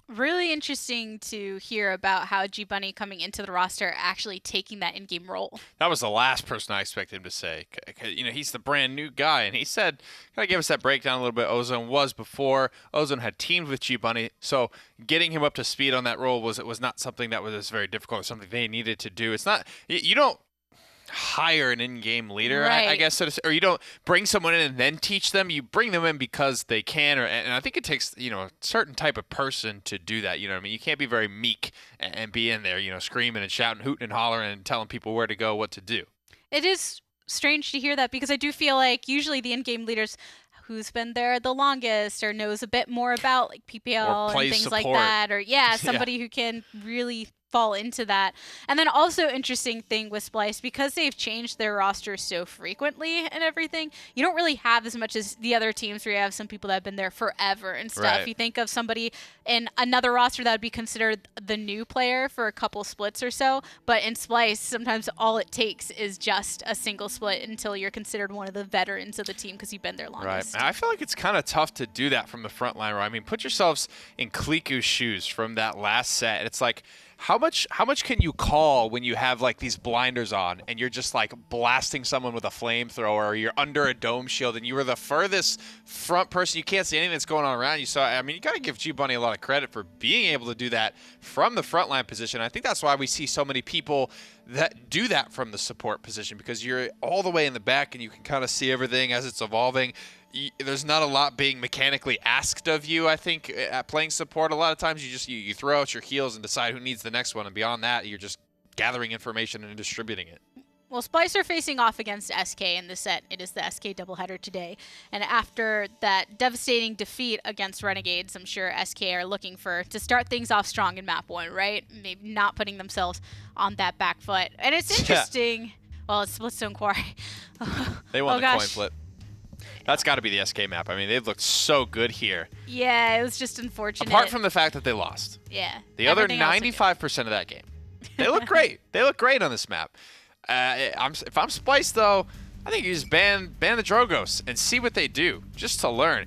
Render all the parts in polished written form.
Really interesting to hear about how G Bunny coming into the roster actually taking that in-game role. That was the last person I expected him to say. He's the brand new guy, and he said, kind of give us that breakdown a little bit. Ozone was before. Ozone had teamed with G Bunny, so getting him up to speed on that role was not something that was very difficult or something they needed to do. It's not, you don't hire an in-game leader, I Right. guess, or you don't bring someone in and then teach them. You bring them in because they can, and I think it takes a certain type of person to do that. You know what I mean? You can't be very meek and be in there, screaming and shouting, hooting and hollering, and telling people where to go, what to do. It is strange to hear that because I do feel like usually the in-game leaders who's been there the longest or knows a bit more about like PPL Or and plays things like support. that, or Yeah. somebody who can really fall into that. And then also interesting thing with Splyce, because they've changed their roster so frequently and everything, you don't really have as much as the other teams where you have some people that have been there forever and stuff. Right. You think of somebody in another roster that would be considered the new player for a couple splits or so, but in Splyce, sometimes all it takes is just a single split until you're considered one of the veterans of the team because you've been there Right. longest. And I feel like it's kind of tough to do that from the front line. Right? I mean, put yourselves in Kliku's shoes from that last set. It's like, how much can you call when you have like these blinders on and you're just like blasting someone with a flamethrower, or you're under a dome shield and you were the furthest front person, you can't see anything that's going on around you. So I mean, you got to give G Bunny a lot of credit for being able to do that from the front line position. I think that's why we see so many people that do that from the support position, because you're all the way in the back and you can kind of see everything as it's evolving. There's not a lot being mechanically asked of you, I think, at playing support. A lot of times you throw out your heals and decide who needs the next one, and beyond that, you're just gathering information and distributing it. Well, Splyce are facing off against SK in the set. It is the SK doubleheader today. And after that devastating defeat against Renegades, I'm sure SK are looking to start things off strong in map 1, right? Maybe not putting themselves on that back foot. And it's interesting. Well, it's Splitstone Quarry. They won Oh, the coin gosh. flip. That's got to be the SK map. I mean, they've looked so good here. Yeah, it was just unfortunate. Apart from the fact that they lost. yeah, The other everything else looked good. 95% of that game, they look great. They look great on this map. If I'm Splyce, though, I think you just ban the Drogos and see what they do, just to learn.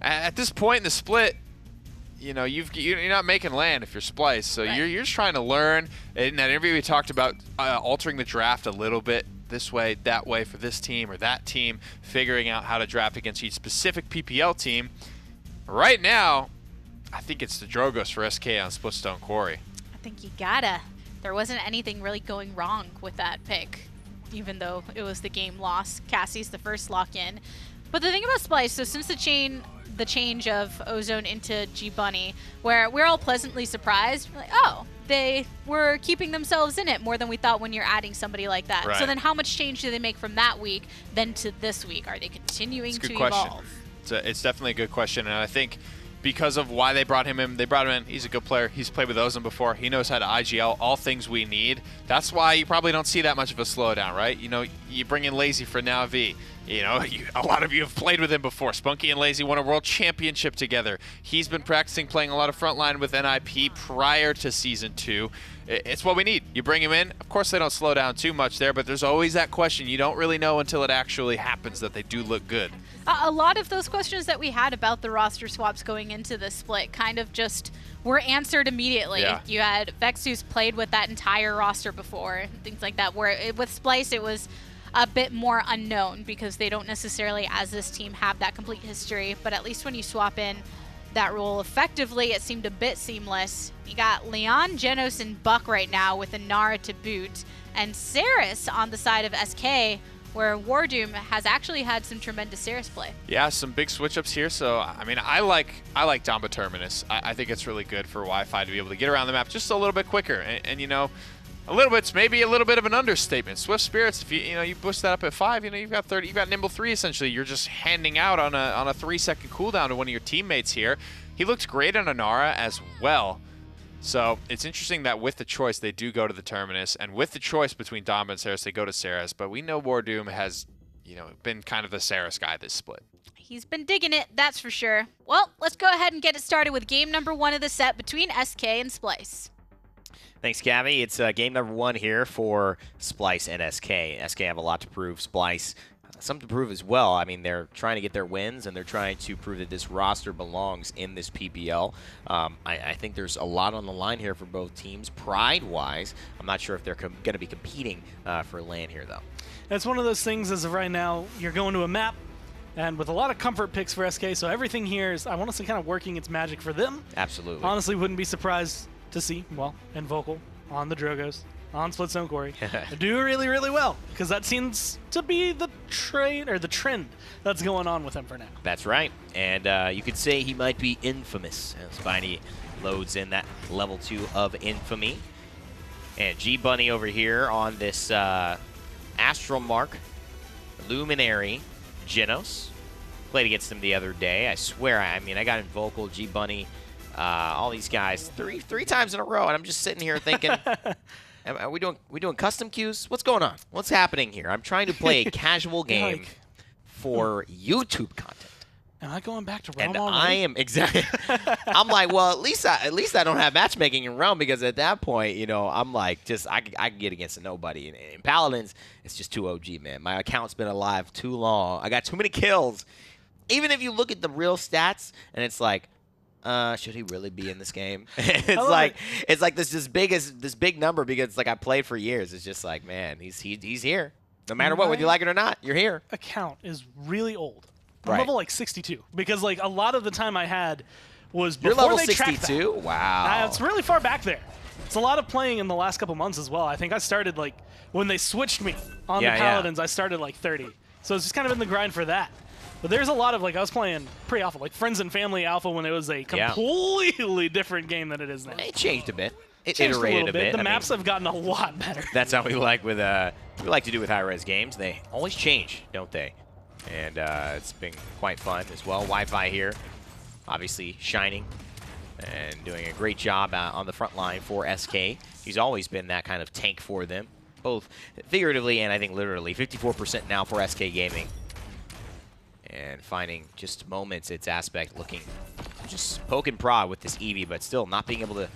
At this point in the split, you're not making land if you're Splyce, so Right. you're just trying to learn. In that interview, we talked about altering the draft a little bit, this way, that way for this team or that team, figuring out how to draft against each specific PPL team. Right now, I think it's the Drogos for SK on Splitstone Quarry. I think you gotta. There wasn't anything really going wrong with that pick, even though it was the game loss. Cassie's the first lock-in. But the thing about Splyce, so since the change of Ozone into G Bunny, where we're all pleasantly surprised, we're like, oh, they were keeping themselves in it more than we thought when you're adding somebody like that. Right. So then how much change do they make from that week then to this week? Are they continuing It's a to good question. evolve? It's definitely a good question, and I think because of why they brought him in. He's a good player. He's played with Ozone before. He knows how to IGL, all things we need. That's why you probably don't see that much of a slowdown, right? You bring in Lazy for now V. A lot of you have played with him before. Spunky and Lazy won a world championship together. He's been practicing playing a lot of frontline with NIP prior to Season 2. It's what we need. You bring him in. Of course, they don't slow down too much there, but there's always that question. You don't really know until it actually happens that they do look good. A lot of those questions that we had about the roster swaps going into the split kind of just were answered immediately. Yeah. You had Vex, who's played with that entire roster before, things like that, where with Splyce it was a bit more unknown because they don't necessarily, as this team, have that complete history, but at least when you swap in that role effectively, it seemed a bit seamless. You got Leon, Genos, and Buck right now with a Nara to boot, and Saris on the side of SK, where Wardoom has actually had some tremendous Saris play. Yeah, some big switch-ups here. So, I mean, I like Damba Terminus. I think it's really good for Wi-Fi to be able to get around the map just a little bit quicker. And a little bit's maybe a little bit of an understatement. Swift Spirits, if you push that up at 5, you've got 30, you've got Nimble 3 essentially. You're just handing out on a 3-second cooldown to one of your teammates here. He looks great on Anara as well. So it's interesting that with the choice, they do go to the Terminus, and with the choice between Damba and Saris, they go to Saris. But we know Wardoom has, been kind of the Saris guy this split. He's been digging it, that's for sure. Well, let's go ahead and get it started with game number 1 of the set between SK and Splyce. Thanks, Gabby. It's game number 1 here for Splyce and SK. SK have a lot to prove. Splyce something to prove as well. I mean, they're trying to get their wins, and they're trying to prove that this roster belongs in this PPL. I think there's a lot on the line here for both teams, pride-wise. I'm not sure if they're going to be competing for LAN here, though. It's one of those things as of right now, you're going to a map, and with a lot of comfort picks for SK, so everything here is, I want to say, kind of working its magic for them. Absolutely. Honestly, wouldn't be surprised to see, well, and Vocal on the Drogos, on Splitstone Quarry, do really, really well, because that seems to be the trend that's going on with him for now. That's right, and you could say he might be infamous as Spiny loads in that level 2 of infamy. And G-Bunny over here on this Astral Mark Luminary Genos. Played against him the other day. I swear, I mean, I got in Vocal, G-Bunny, all these guys three times in a row, and I'm just sitting here thinking, are we doing custom queues? What's going on? What's happening here? I'm trying to play a casual game for YouTube content. Am I going back to Realm And already? I am exactly. I'm like, well, at least I don't have matchmaking in Realm, because at that point, you know, I'm like, I can get against nobody. In Paladins, it's just too OG, man. My account's been alive too long. I got too many kills. Even if you look at the real stats, and it's like, should he really be in this game? It's like this big number, because like I played for years. It's just like, man, he's here. No matter what, whether you like it or not, you're here. Account is really old. I'm Right. level like 62, because like a lot of the time I had was You're before level they tracked 62? that. Wow. It's really far back there. It's a lot of playing in the last couple months as well. I think I started like when they switched me on the Paladins. I started like 30, so it's just kind of in the grind for that. But there's a lot of, like, I was playing pre-alpha, like Friends and Family Alpha, when it was a completely different game than it is now. It changed a bit. It Changed iterated a bit. The I maps mean, have gotten a lot better. That's how we like to do with high-res games. They always change, don't they? And it's been quite fun as well. Wi-Fi here, obviously shining and doing a great job on the front line for SK. He's always been that kind of tank for them, both figuratively and I think literally. 54% now for SK Gaming. And finding just moments, its aspect looking just poke and prod with this Eevee, but still not being able to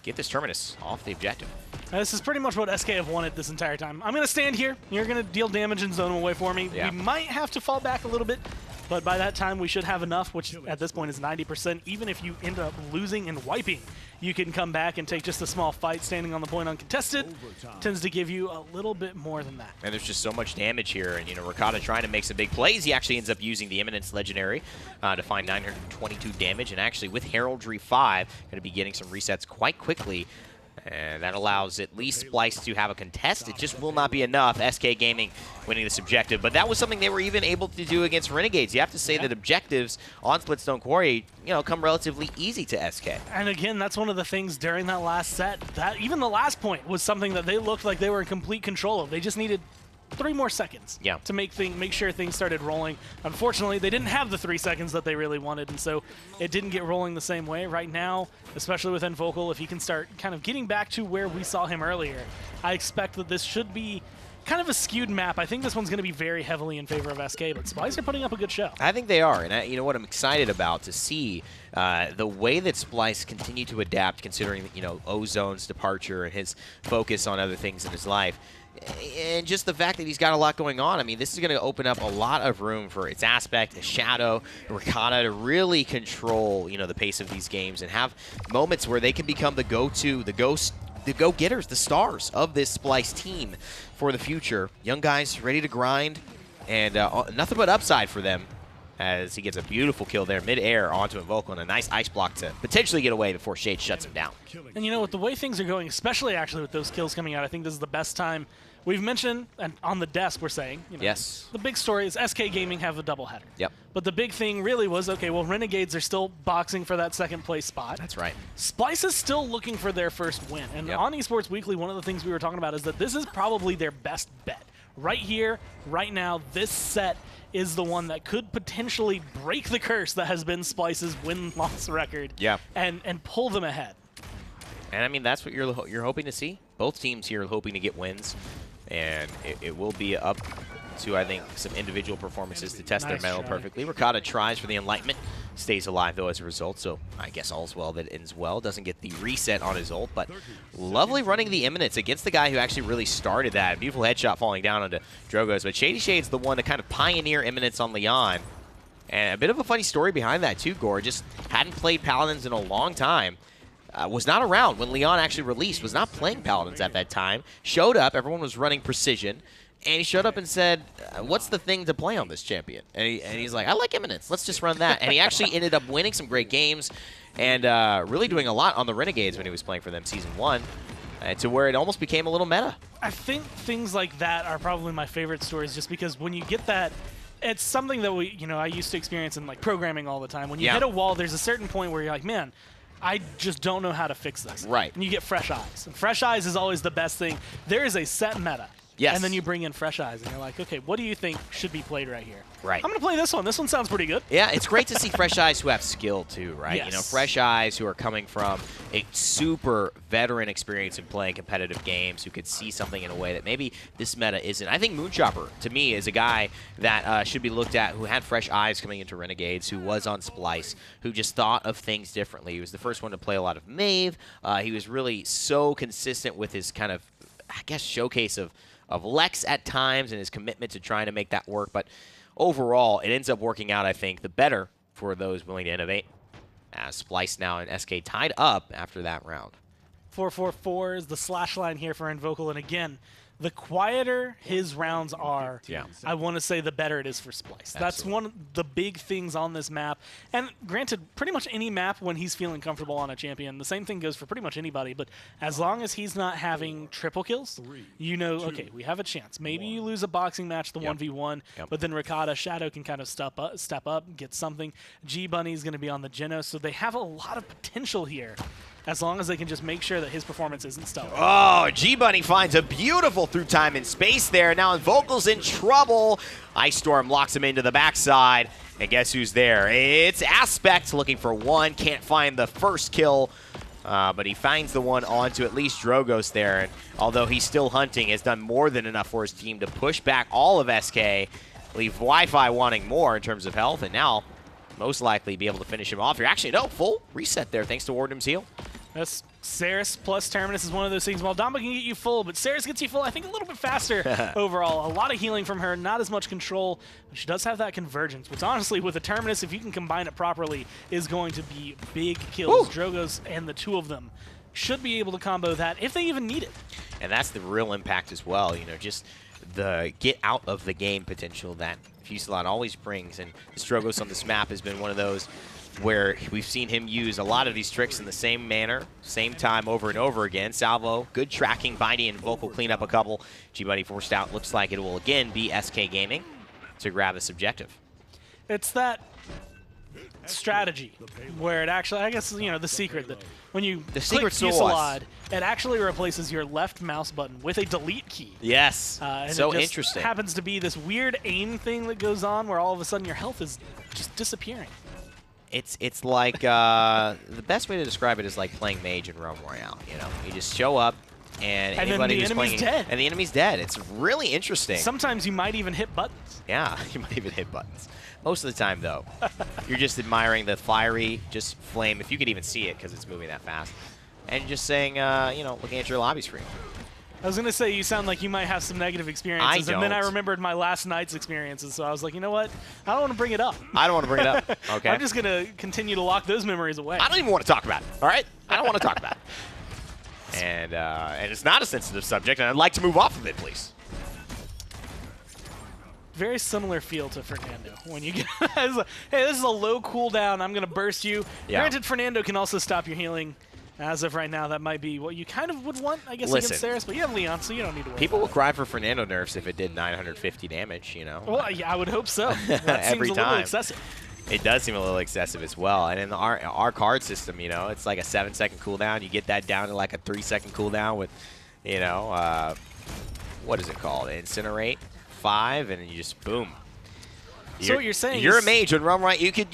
get this Terminus off the objective. This is pretty much what SK have wanted this entire time. I'm going to stand here. You're going to deal damage and zone away for me. Yeah. We might have to fall back a little bit, but by that time we should have enough, which at this point is 90%. Even if you end up losing and wiping, you can come back and take just a small fight standing on the point uncontested. Tends to give you a little bit more than that. And there's just so much damage here, and you know, Ricotta trying to make some big plays. He actually ends up using the Eminence Legendary to find 922 damage, and actually with Heraldry 5, going to be getting some resets quite quickly. And that allows at least Splyce to have a contest. It just will not be enough. SK Gaming winning this objective. But that was something they were even able to do against Renegades. You have to say that objectives on Splitstone Quarry, you know, come relatively easy to SK. And again, that's one of the things during that last set, that even the last point was something that they looked like they were in complete control of. They just needed 3 more seconds to make sure things started rolling. Unfortunately, they didn't have the 3 seconds that they really wanted, and so it didn't get rolling the same way. Right now, especially with Vocal, if he can start kind of getting back to where we saw him earlier, I expect that this should be kind of a skewed map. I think this one's going to be very heavily in favor of SK, but Splyce are putting up a good show. I think they are, and you know what I'm excited about to see the way that Splyce continue to adapt, considering, you know, Ozone's departure and his focus on other things in his life. And just the fact that he's got a lot going on. I mean, this is going to open up a lot of room for its aspect, the Shadow, Ricotta to really control, you know, the pace of these games and have moments where they can become the go-to, the go-getters, the stars of this Splyce team for the future. Young guys ready to grind, and nothing but upside for them as he gets a beautiful kill there mid-air onto Invocal and a nice ice block to potentially get away before Shade shuts him down. And you know, with the way things are going, especially actually with those kills coming out, I think this is the best time. We've mentioned, and on the desk we're saying, you know, yes, the big story is SK Gaming have a doubleheader. Yep. But the big thing really was, okay, well, Renegades are still boxing for that second place spot. That's right. Splyce is still looking for their first win. And on Esports Weekly, one of the things we were talking about is that this is probably their best bet. Right here, right now, this set is the one that could potentially break the curse that has been Splyce's win-loss record. And pull them ahead. And I mean, that's what you're hoping to see. Both teams here are hoping to get wins, and it will be up to, I think, some individual performances to test their mettle perfectly. Ricotta tries for the Enlightenment, stays alive, though, as a result, so I guess all's well that ends well. Doesn't get the reset on his ult, but lovely running the Imminence against the guy who actually really started that. Beautiful headshot falling down onto Drogoz, but Shady Shade's the one to kind of pioneer Imminence on Leon. And a bit of a funny story behind that, too, Gore. Just hadn't played Paladins in a long time. Was not around when Leon actually released, was not playing Paladins at that time. Showed up, everyone was running Precision, and he showed up and said, what's the thing to play on this champion? And he's like, I like Imminence, let's just run that. And he actually ended up winning some great games and really doing a lot on the Renegades when he was playing for them Season 1, to where it almost became a little meta. I think things like that are probably my favorite stories, just because when you get that, it's something that I used to experience in like programming all the time. When you hit a wall, there's a certain point where you're like, man, I just don't know how to fix this. Right. And you get fresh eyes. And fresh eyes is always the best thing. There is a set meta. Yes. And then you bring in fresh eyes, and you're like, okay, what do you think should be played right here? Right. I'm going to play this one. This one sounds pretty good. Yeah, it's great to see fresh eyes who have skill, too, right? Yes. You know, fresh eyes who are coming from a super veteran experience in playing competitive games, who could see something in a way that maybe this meta isn't. I think Moonchopper, to me, is a guy that should be looked at, who had fresh eyes coming into Renegades, who was on Splyce, who just thought of things differently. He was the first one to play a lot of Maeve. He was really so consistent with his kind of, I guess, showcase of Lex at times and his commitment to trying to make that work. But overall, it ends up working out, I think, the better for those willing to innovate. As Splyce now and SK tied up after that round. 4-4-4 is the slash line here for Invocal. And again, the quieter his rounds are, I want to say the better it is for Splyce. Absolutely. That's one of the big things on this map. And granted, pretty much any map when he's feeling comfortable on a champion, the same thing goes for pretty much anybody, but as long as he's not having triple kills, you know, okay, we have a chance. Maybe you lose a boxing match, the 1v1, but then Ricotta, Shadow can kind of step up, get something. G-Bunny's going to be on the Geno, so they have a lot of potential here, as long as they can just make sure that his performance isn't stellar. Oh, G-Bunny finds a beautiful through time and space there. Now Invocal's in trouble. Ice Storm locks him into the backside. And guess who's there? It's Aspect looking for one. Can't find the first kill, but he finds the one onto at least Drogoz there. And although he's still hunting, has done more than enough for his team to push back all of SK, leave Wi-Fi wanting more in terms of health, and now most likely be able to finish him off here. Actually, no, full reset there thanks to Wardum's heal. That's Saris plus Terminus is one of those things. While Damba can get you full, but Saris gets you full, I think, a little bit faster overall. A lot of healing from her, not as much control, but she does have that convergence, which honestly, with a Terminus, if you can combine it properly, is going to be big kills. Ooh. Drogoz and the two of them should be able to combo that if they even need it. And that's the real impact as well, you know, just the get out of the game potential that Fuselot always brings. And Drogoz on this map has been one of those where we've seen him use a lot of these tricks in the same manner, same time over and over again. Salvo, good tracking, Bindy and Vocal clean up a couple. G-Bunny forced out. Looks like it will again be SK Gaming to grab this objective. It's that strategy where it actually, I guess, you know, the secret that when you click Fuselot, it actually replaces your left mouse button with a delete key. Yes, and so it just interesting. Happens to be this weird aim thing that goes on where all of a sudden your health is just disappearing. It's like the best way to describe it is like playing Mage in Realm Royale. You know, you just show up and anybody who's playing, and the enemy's dead. It's really interesting. Sometimes you might even hit buttons. Yeah, you might even hit buttons. Most of the time, though, you're just admiring the fiery, just flame, if you could even see it because it's moving that fast, and just saying, you know, looking at your lobby screen. I was going to say, you sound like you might have some negative experiences, and then I remembered my last night's experiences, so I was like, you know what? I don't want to bring it up. I don't want to bring it up. Okay. I'm just going to continue to lock those memories away. I don't even want to talk about it, all right? I don't want to talk about it. And it's not a sensitive subject, and I'd like to move off of it, please. Very similar feel to Fernando. When you get, it's like, hey, this is a low cooldown, I'm going to burst you. Yeah. Granted, Fernando can also stop your healing. As of right now, that might be what you kind of would want, I guess, against Saris, but you have Leon, so you don't need to worry. People will cry for Fernando nerfs if it did 950 damage, you know. Well, yeah, I would hope so. That seems a little excessive. It does seem a little excessive as well. And in our card system, you know, it's like a 7-second cooldown. You get that down to like a 3-second cooldown with, you know, what is it called? Incinerate 5, and you just boom. So what you're saying you're is a mage on Realm Royale. You could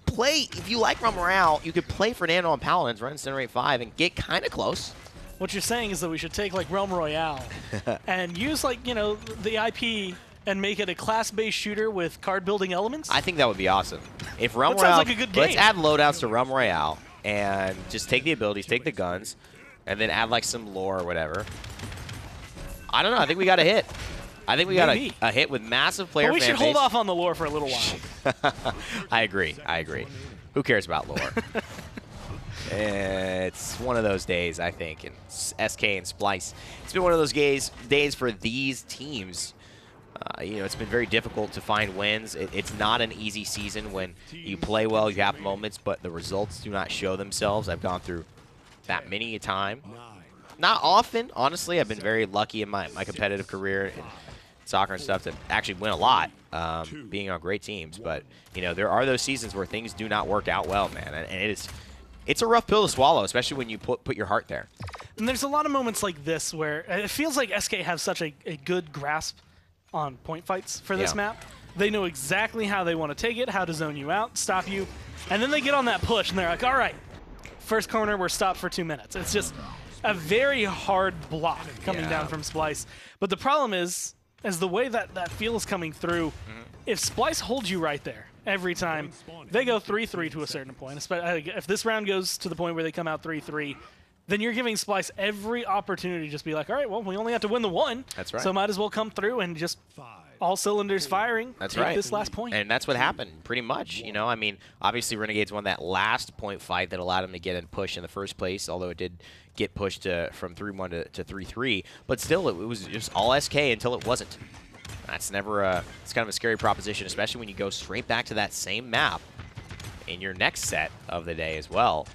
play, if you like Realm Royale, you could play Fernando on Paladins, run Incinerate 5, and get kind of close. What you're saying is that we should take like Realm Royale and use like, you know, the IP and make it a class-based shooter with card-building elements? I think that would be awesome. If Realm that Royale, sounds like a good game. Let's add loadouts to Realm Royale and just take the abilities, take the guns, and then add like some lore or whatever. I don't know. I think we got a hit. I think we got a hit with massive player but we fan should hold base. off on the lore for a little while. I agree. I agree. Who cares about lore? It's one of those days, I think, and SK and Splyce. It's been one of those days for these teams. You know, it's been very difficult to find wins. It's not an easy season when you play well, you have moments, but the results do not show themselves. I've gone through that many a time. Not often, honestly. I've been very lucky in my competitive career in soccer and stuff to actually win a lot, being on great teams. But, you know, there are those seasons where things do not work out well, man, and it's a rough pill to swallow, especially when you put your heart there. And there's a lot of moments like this where it feels like SK have such a good grasp on point fights for this map. They know exactly how they want to take it, how to zone you out, stop you, and then they get on that push and they're like, all right, first corner, we're stopped for 2 minutes. It's just a very hard block coming down from Splyce. But the problem is the way that feel is coming through, if Splyce holds you right there every time, they go 3-3 to a certain point. If this round goes to the point where they come out 3-3, then you're giving Splyce every opportunity to just be like, all right, well, we only have to win the one. That's right. So might as well come through and just all cylinders firing. That's take right. this last point. And that's what happened, pretty much. You know, I mean, obviously Renegades won that last point fight that allowed them to get in push in the first place, although it did get pushed from 3-1 to 3-3. But still, it was just all SK until it wasn't. That's never it's kind of a scary proposition, especially when you go straight back to that same map in your next set of the day as well.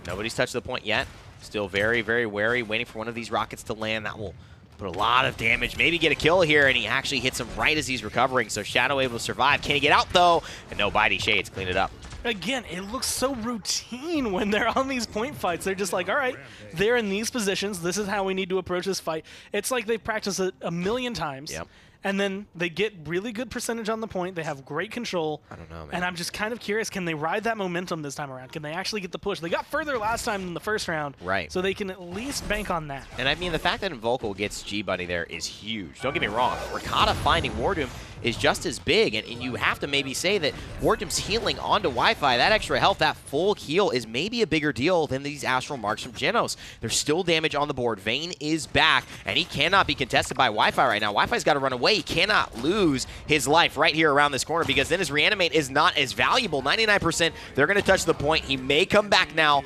Nobody's touched the point yet. Still very, very wary, waiting for one of these rockets to land. That will put a lot of damage. Maybe get a kill here, and he actually hits him right as he's recovering, so Shadow able to survive. Can he get out, though? And no, Bitey Shades clean it up. Again, it looks so routine when they're on these point fights. They're just like, all right, they're in these positions. This is how we need to approach this fight. It's like they've practiced it a million times. Yep. And then they get really good percentage on the point. They have great control. I don't know, man. And I'm just kind of curious, can they ride that momentum this time around? Can they actually get the push? They got further last time than the first round. Right. So they can at least bank on that. And I mean, the fact that Invocal gets G-Bunny there is huge. Don't get me wrong. Ricotta finding Wardoom is just as big, and you have to maybe say that Wardoom's healing onto Wi-Fi, that extra health, that full heal is maybe a bigger deal than these Astral Marks from Genos. There's still damage on the board. Vayne is back, and he cannot be contested by Wi-Fi right now. Wi-Fi's got to run away. He cannot lose his life right here around this corner because then his Reanimate is not as valuable. 99%, they're going to touch the point. He may come back now.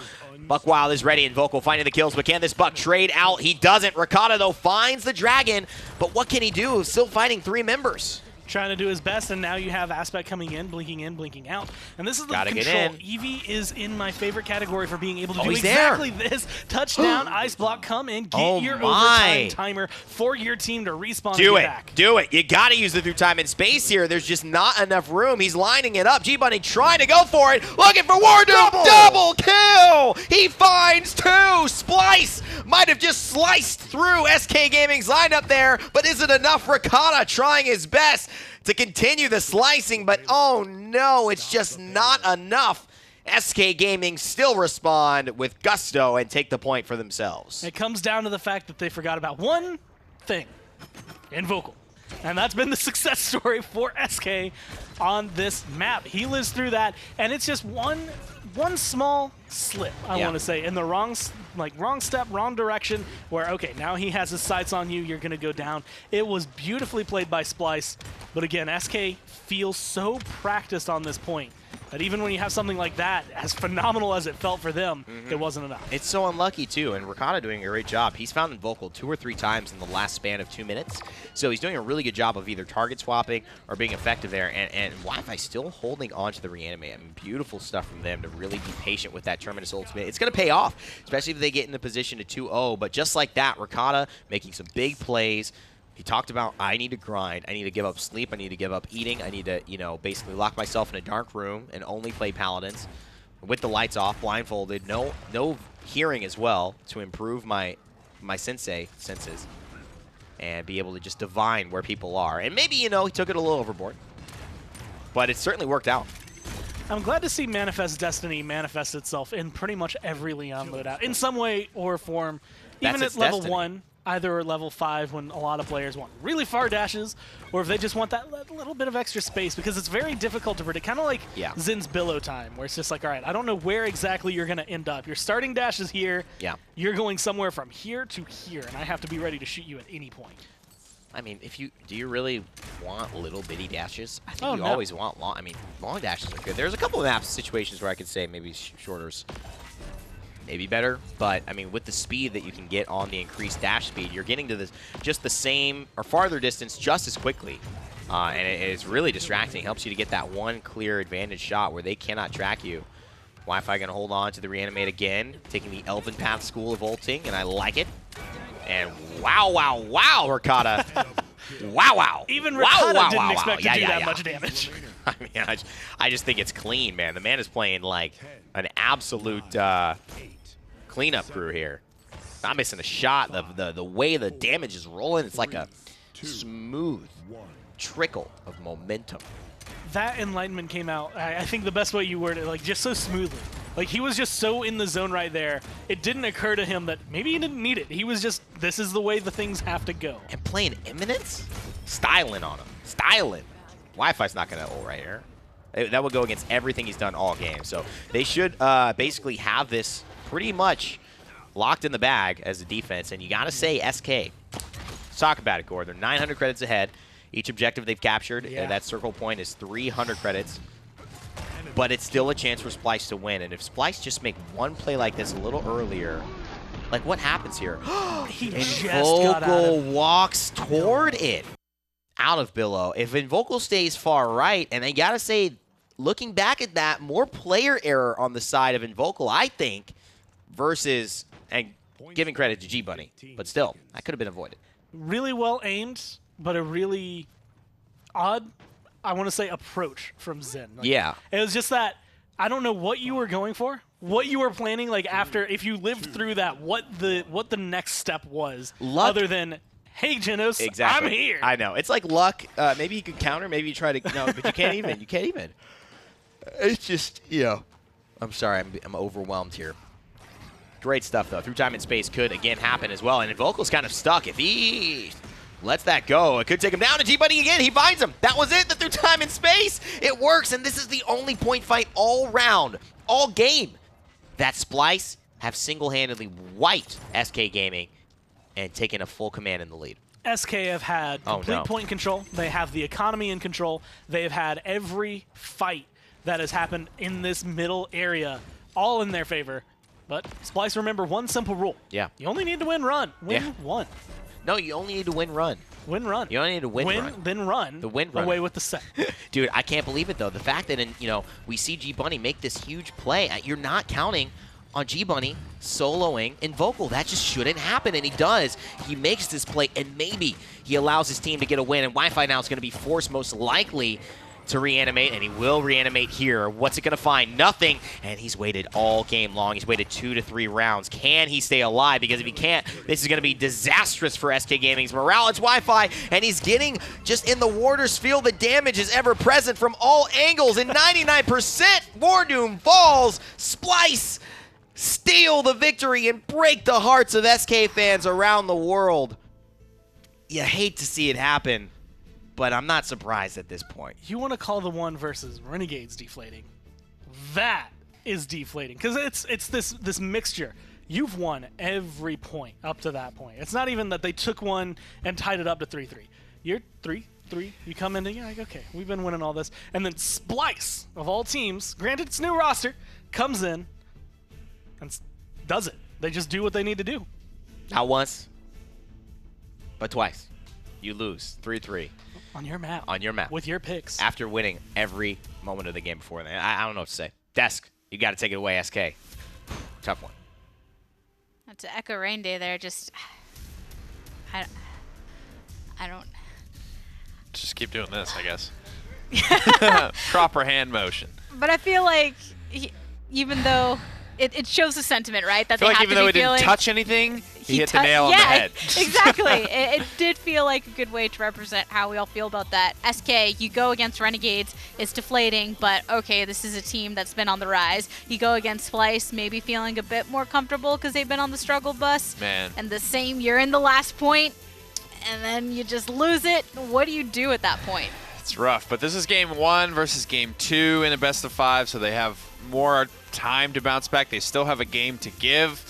Buck Wild is ready, and Vocal finding the kills, but can this Buck trade out? He doesn't. Ricotta, though, finds the Dragon, but what can he do? Still fighting 3 members. Trying to do his best, and now you have Aspect coming in, blinking out. And this is the control. Eevee is in my favorite category for being able to do exactly this. Touchdown, Ice Block, come in, get your overtime timer for your team to respawn and get back. Do it. You got to use it through time and space here. There's just not enough room. He's lining it up. G-Bunny trying to go for it. Looking for Wardoom. Double kill. He finds 2. Splyce might have just sliced through SK Gaming's lineup there, but is it enough? Ricotta trying his best to continue the slicing, but oh no, it's just not enough. SK Gaming still respond with gusto and take the point for themselves. It comes down to the fact that they forgot about one thing, Invocal. And that's been the success story for SK on this map. He lives through that, and it's just one small slip, I want to say, in the wrong step, wrong direction, where, okay, now he has his sights on you, you're going to go down. It was beautifully played by Splyce, but again, SK feels so practiced on this point that even when you have something like that, as phenomenal as it felt for them, it wasn't enough. It's so unlucky, too, and Ricotta doing a great job. He's found Invocal 2 or 3 times in the last span of 2 minutes, so he's doing a really good job of either target swapping or being effective there, and Wi-Fi still holding on to the Reanimate. I mean, beautiful stuff from them to really be patient with that Terminus ultimate. It's going to pay off, especially if they get in the position to 2-0, but just like that, Ricotta making some big plays. He talked about, I need to grind, I need to give up sleep, I need to give up eating, I need to, you know, basically lock myself in a dark room and only play Paladins with the lights off, blindfolded, no hearing as well to improve my sensei senses and be able to just divine where people are. And maybe, you know, he took it a little overboard, but it certainly worked out. I'm glad to see Manifest Destiny manifest itself in pretty much every Leon loadout, in some way or form. Even at level 1, either level 5 when a lot of players want really far dashes, or if they just want that little bit of extra space, because it's very difficult to predict. Kind of like Zin's Billow time, where it's just like, all right, I don't know where exactly you're going to end up. Your starting dash is here. Yeah. You're going somewhere from here to here, and I have to be ready to shoot you at any point. I mean, do you really want little bitty dashes? I think you no. always want long. I mean, long dashes are good. There's a couple of map situations where I could say maybe shorter's maybe better, but I mean, with the speed that you can get on the increased dash speed, you're getting to just the same or farther distance just as quickly, and it's really distracting. It helps you to get that one clear advantage shot where they cannot track you. Wi-Fi going to hold on to the reanimate again, taking the Elven Path school of ulting, and I like it. And wow, Ricotta. wow. Even Ricotta didn't expect to do that much damage. I mean, I just think it's clean, man. The man is playing like an absolute cleanup crew here. Not missing a shot. The way the damage is rolling, it's like a smooth trickle of momentum. That Enlightenment came out, I think the best way you worded it, like just so smoothly. Like he was just so in the zone right there. It didn't occur to him that maybe he didn't need it. He was just, this is the way the things have to go. And playing Imminence? Styling on him. Styling. Wi-Fi's not going to ult right here. That would go against everything he's done all game. So they should basically have this pretty much locked in the bag as a defense. And you got to say SK. Let's talk about it, Gore. They're 900 credits ahead. Each objective they've captured, that circle point is 300 credits. But it's still a chance for Splyce to win. And if Splyce just make one play like this a little earlier, like what happens here? He Invocal walks toward it. Out of Billow. If Invocal stays far right, and I gotta say, looking back at that, more player error on the side of Invocal, I think, versus, and giving credit to G-Bunny. But still, that could have been avoided. Really well aimed, but a really odd, I want to say, approach from Zin. Like, yeah. It was just that, I don't know what you were going for, what you were planning, like after, if you lived through that, what the next step was, other than, hey, Genos, exactly. I'm here. I know. It's like luck. Maybe you could counter, maybe you try to, no, but you can't even. You can't even. It's just, I'm sorry, I'm overwhelmed here. Great stuff, though. Through time and space could, again, happen as well. And Invocal's kind of stuck. If he lets that go, it could take him down. And G-Bunny again, he finds him. That was it, the through time and space. It works, and this is the only point fight all round, all game, that Splyce have single-handedly wiped SK Gaming and taken a full command in the lead. SK have had complete point control. They have the economy in control. They have had every fight that has happened in this middle area all in their favor. But Splyce, remember one simple rule. Yeah. You only need to win run. Win one. No, you only need to win run. Win run. You only need to win run. Then run. The win run. Away with the set. Dude, I can't believe it, though. The fact that, we see G-Bunny make this huge play. You're not counting on G-Bunny soloing Invocal. That just shouldn't happen, and he does. He makes this play, and maybe he allows his team to get a win, and Wi-Fi now is going to be forced most likely to reanimate, and he will reanimate here. What's it going to find? Nothing, and he's waited all game long. He's waited 2 to 3 rounds. Can he stay alive? Because if he can't, this is going to be disastrous for SK Gaming's morale. It's Wi-Fi, and he's getting just in the Warder's field. The damage is ever present from all angles, and 99% Wardoom falls. Splyce steal the victory and break the hearts of SK fans around the world. You hate to see it happen, but I'm not surprised at this point. You want to call the one versus Renegades deflating? That is deflating, because it's this mixture. You've won every point up to that point. It's not even that they took one and tied it up to 3-3. You're 3-3. You come in and you're like, okay, we've been winning all this. And then Splyce, of all teams, granted it's new roster, comes in and does it. They just do what they need to do. Not once, but twice. You lose 3-3. On your map. On your map. With your picks. After winning every moment of the game before then. I don't know what to say. Desk, you got to take it away, SK. Tough one. To echo Rain Day there, just... I don't... Just keep doing this, I guess. Proper hand motion. But I feel like, even though it shows the sentiment, right? That I feel they like have even to though be he didn't touch anything, he hit the nail on the head. Exactly. it did feel like a good way to represent how we all feel about that. SK, you go against Renegades, it's deflating, but okay, this is a team that's been on the rise. You go against Splyce, maybe feeling a bit more comfortable because they've been on the struggle bus. Man. And the same, you're in the last point, and then you just lose it. What do you do at that point? It's rough, but this is game 1 versus game 2 in a best of 5, so they have more time to bounce back. They still have a game to give.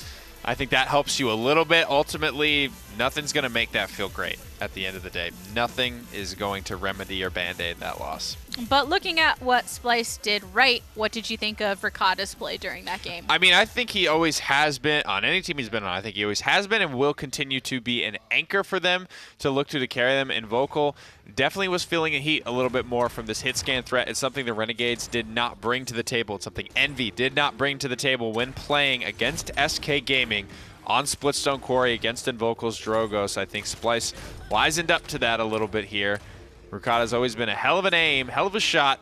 I think that helps you a little bit. Ultimately, nothing's going to make that feel great at the end of the day. Nothing is going to remedy or band-aid that loss. But looking at what Splyce did right, what did you think of Ricotta's play during that game? I mean, I think he always has been, on any team he's been on, I think he always has been and will continue to be an anchor for them to look to carry them. And Vocal definitely was feeling a heat a little bit more from this hit scan threat. It's something the Renegades did not bring to the table. It's something Envy did not bring to the table when playing against SK Gaming on Splitstone Quarry against Invocal's Drogos. I think Splyce wisened up to that a little bit here. Ricotta's always been a hell of an aim, hell of a shot,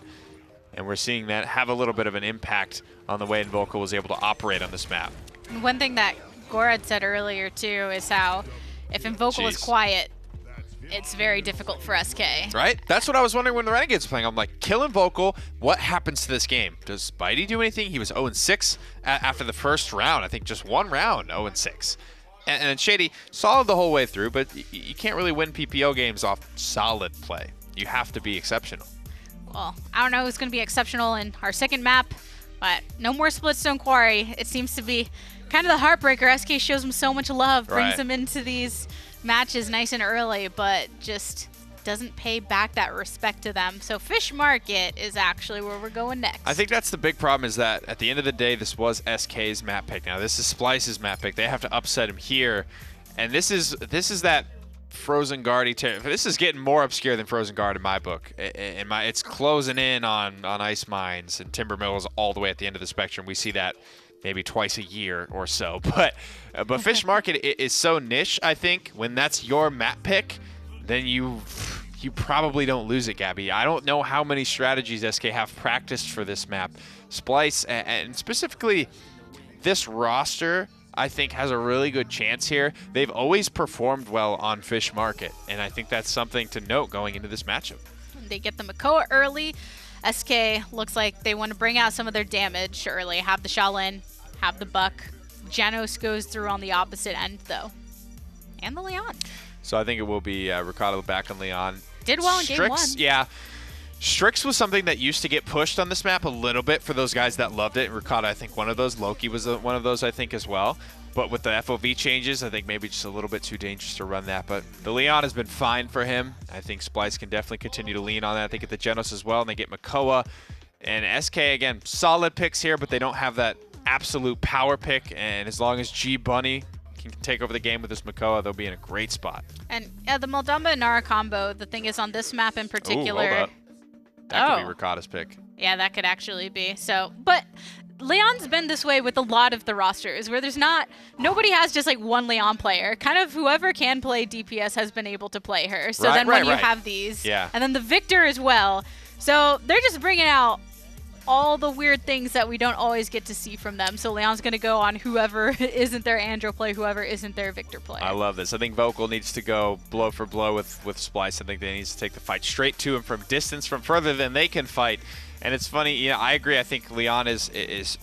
and we're seeing that have a little bit of an impact on the way Invocal was able to operate on this map. One thing that Gorad said earlier, too, is how if Invocal is quiet, it's very difficult for SK. Right? That's what I was wondering when the Renegades were playing. I'm like, kill Invocal, what happens to this game? Does Spidey do anything? He was 0-6 after the first round. I think just one round, 0-6. And then Shady, solid the whole way through, but you can't really win PPO games off solid play. You have to be exceptional. Well, I don't know who's going to be exceptional in our second map, but no more Splitstone Quarry. It seems to be kind of the heartbreaker. SK shows them so much love, brings them into these matches nice and early, but just doesn't pay back that respect to them. So Fish Market is actually where we're going next. I think that's the big problem, is that at the end of the day, this was SK's map pick. Now this is Splyce's map pick. They have to upset him here, and this is that Frozen Guardy. This is getting more obscure than Frozen Guard in my book. It's closing in on Ice Mines and Timber Mills all the way at the end of the spectrum. We see that maybe twice a year or so, but Fish Market is so niche. I think when that's your map pick, then you probably don't lose it, Gabby. I don't know how many strategies SK have practiced for this map. Splyce, and specifically this roster, I think has a really good chance here. They've always performed well on Fish Market, and I think that's something to note going into this matchup. They get the Makoa early. SK looks like they want to bring out some of their damage early. Have the Shaolin, have the Buck. Janos goes through on the opposite end, though. And the Leon. So I think it will be Ricotta back on Leon. Did well in game 1. Yeah. Strix was something that used to get pushed on this map a little bit for those guys that loved it. Ricotta, I think, one of those. Loki was one of those, I think, as well. But with the FOV changes, I think maybe just a little bit too dangerous to run that. But the Leon has been fine for him. I think Splyce can definitely continue to lean on that. They get the Genos as well, and they get Makoa. And SK, again, solid picks here, but they don't have that absolute power pick. And as long as G Bunny can take over the game with this Makoa, they'll be in a great spot. And the Moldamba and Nara combo, the thing is on this map in particular. Ooh, hold up. That could be Ricotta's pick. Yeah, that could actually be. So, but Leon's been this way with a lot of the rosters, where nobody has just like one Leon player. Kind of whoever can play DPS has been able to play her. So then when you have these, and then the Victor as well. So they're just bringing out all the weird things that we don't always get to see from them. So Leon's going to go on whoever isn't their Andro play, whoever isn't their Victor play. I love this. I think Vocal needs to go blow for blow with Splyce. I think they need to take the fight straight to him from distance, from further than they can fight. And it's funny, I agree. I think Leon is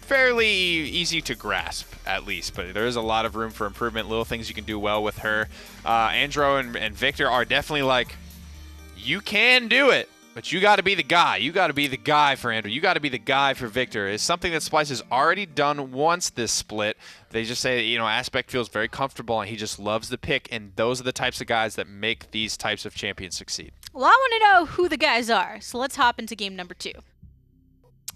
fairly easy to grasp, at least, but there is a lot of room for improvement, little things you can do well with her. Andro and Victor are definitely like, you can do it, but you got to be the guy. You got to be the guy for Andrew. You got to be the guy for Victor. It's something that Splyce has already done once this split. They just say that, Aspect feels very comfortable, and he just loves the pick, and those are the types of guys that make these types of champions succeed. Well, I want to know who the guys are, so let's hop into game number 2.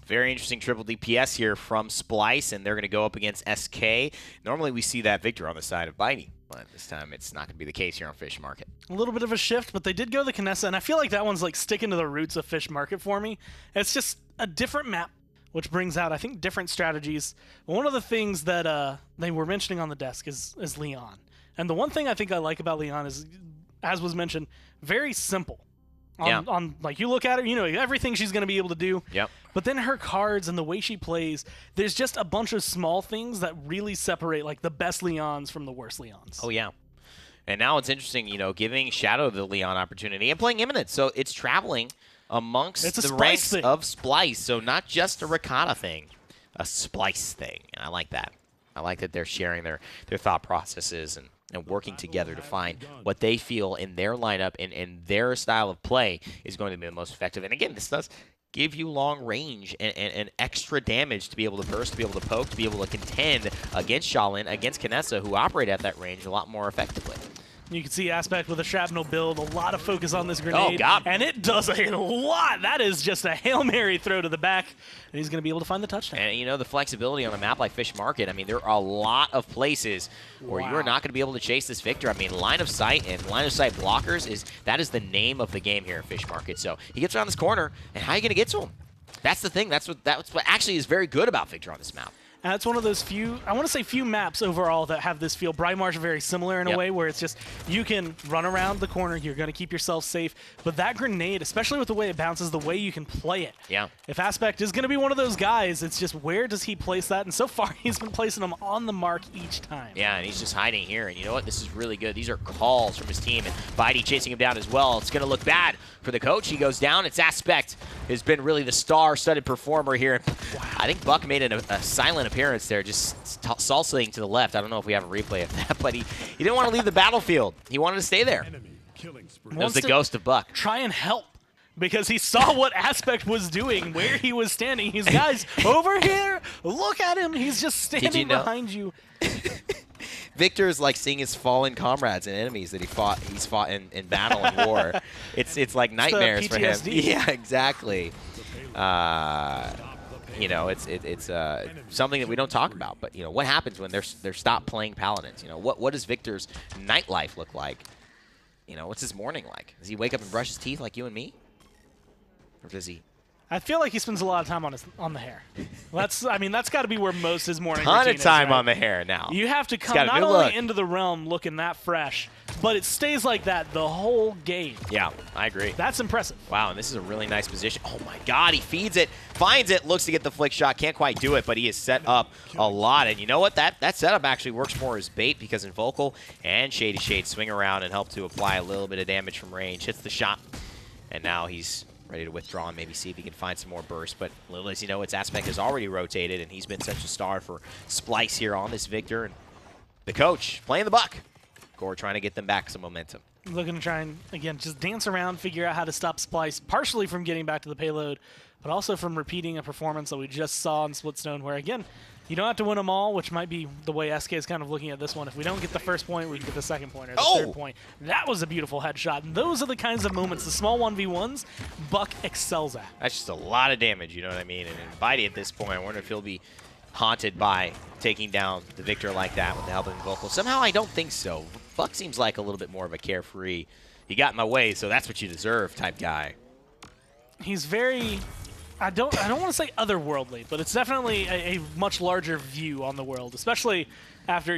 Very interesting triple DPS here from Splyce, and they're going to go up against SK. Normally we see that Victor on the side of Bitey, but this time it's not going to be the case here on Fish Market. A little bit of a shift, but they did go the Kinessa, and I feel like that one's like sticking to the roots of Fish Market for me. It's just a different map, which brings out, I think, different strategies. One of the things that they were mentioning on the desk is Leon. And the one thing I think I like about Leon is, as was mentioned, very simple. On like, you look at her, everything she's going to be able to do. Yep. But then her cards and the way she plays, there's just a bunch of small things that really separate like the best Leons from the worst Leons. Oh, yeah. And now it's interesting, giving Shadow the Leon opportunity and playing Imminent. So it's traveling amongst the ranks of Splyce. So not just a Rakata thing, a Splyce thing. And I like that. I like that they're sharing their thought processes and working together to find what they feel in their lineup and their style of play is going to be the most effective. And again, this does give you long range and extra damage to be able to burst, to be able to poke, to be able to contend against Shaolin, against Kinessa, who operate at that range a lot more effectively. You can see Aspect with a shrapnel build, a lot of focus on this grenade. Oh, God. And it does a lot. That is just a Hail Mary throw to the back, and he's going to be able to find the touchdown. And, the flexibility on a map like Fish Market, I mean, there are a lot of places where you are not going to be able to chase this victor. I mean, line of sight and line of sight blockers, that is the name of the game here at Fish Market. So he gets around this corner, and how are you going to get to him? That's the thing. That's what actually is very good about Victor on this map. And that's one of those few maps overall that have this feel. Bright Marsh are very similar in a way where it's just you can run around the corner, you're going to keep yourself safe. But that grenade, especially with the way it bounces, the way you can play it. Yeah. If Aspect is going to be one of those guys, it's just where does he place that? And so far, he's been placing them on the mark each time. Yeah, and he's just hiding here. And you know what? This is really good. These are calls from his team. And Bitey chasing him down as well. It's going to look bad for the coach. He goes down. It's Aspect who's been really the star-studded performer here. Wow. I think Buck made a silent appearance there, just salsaing to the left. I don't know if we have a replay of that, but he didn't want to leave the battlefield. He wanted to stay there. That was the ghost of Buck. Try and help, because he saw what Aspect was doing, where he was standing. He's, guys, over here, look at him. He's just standing behind you. Victor's like seeing his fallen comrades and enemies that he's fought in battle and war. It's like nightmares for him. Yeah, exactly. It's something that we don't talk about. But what happens when they're stopped playing Paladins? What does Victor's nightlife look like? What's his morning like? Does he wake up and brush his teeth like you and me, or does he? I feel like he spends a lot of time on the hair. That's got to be where most of his morning ton routine of time is, right? on the hair now. You have to come not only into the realm looking that fresh, but it stays like that the whole game. Yeah, I agree. That's impressive. Wow, and this is a really nice position. Oh my God, he feeds it, finds it, looks to get the flick shot, can't quite do it, but he is set up a lot. And you know what? That setup actually works more as bait, because Invocal and Shady Shade swing around and help to apply a little bit of damage from range. Hits the shot, and now he's ready to withdraw and maybe see if he can find some more burst. But little as its Aspect has already rotated, and he's been such a star for Splyce here on this Victor. And the coach playing the buck. Gore trying to get them back some momentum. Looking to try and, again, just dance around, figure out how to stop Splyce, partially from getting back to the payload, but also from repeating a performance that we just saw in Splitstone, where, again, you don't have to win them all, which might be the way SK is kind of looking at this one. If we don't get the first point, we can get the second point or the third point. That was a beautiful headshot. And those are the kinds of moments, the small 1v1s, Buck excels at. That's just a lot of damage, you know what I mean? And Bitey at this point, I wonder if he'll be haunted by taking down the Victor like that with the help of Invocal. Somehow I don't think so. Buck seems like a little bit more of a carefree, he got in my way, so that's what you deserve type guy. He's very... I don't want to say otherworldly, but it's definitely a much larger view on the world, especially after,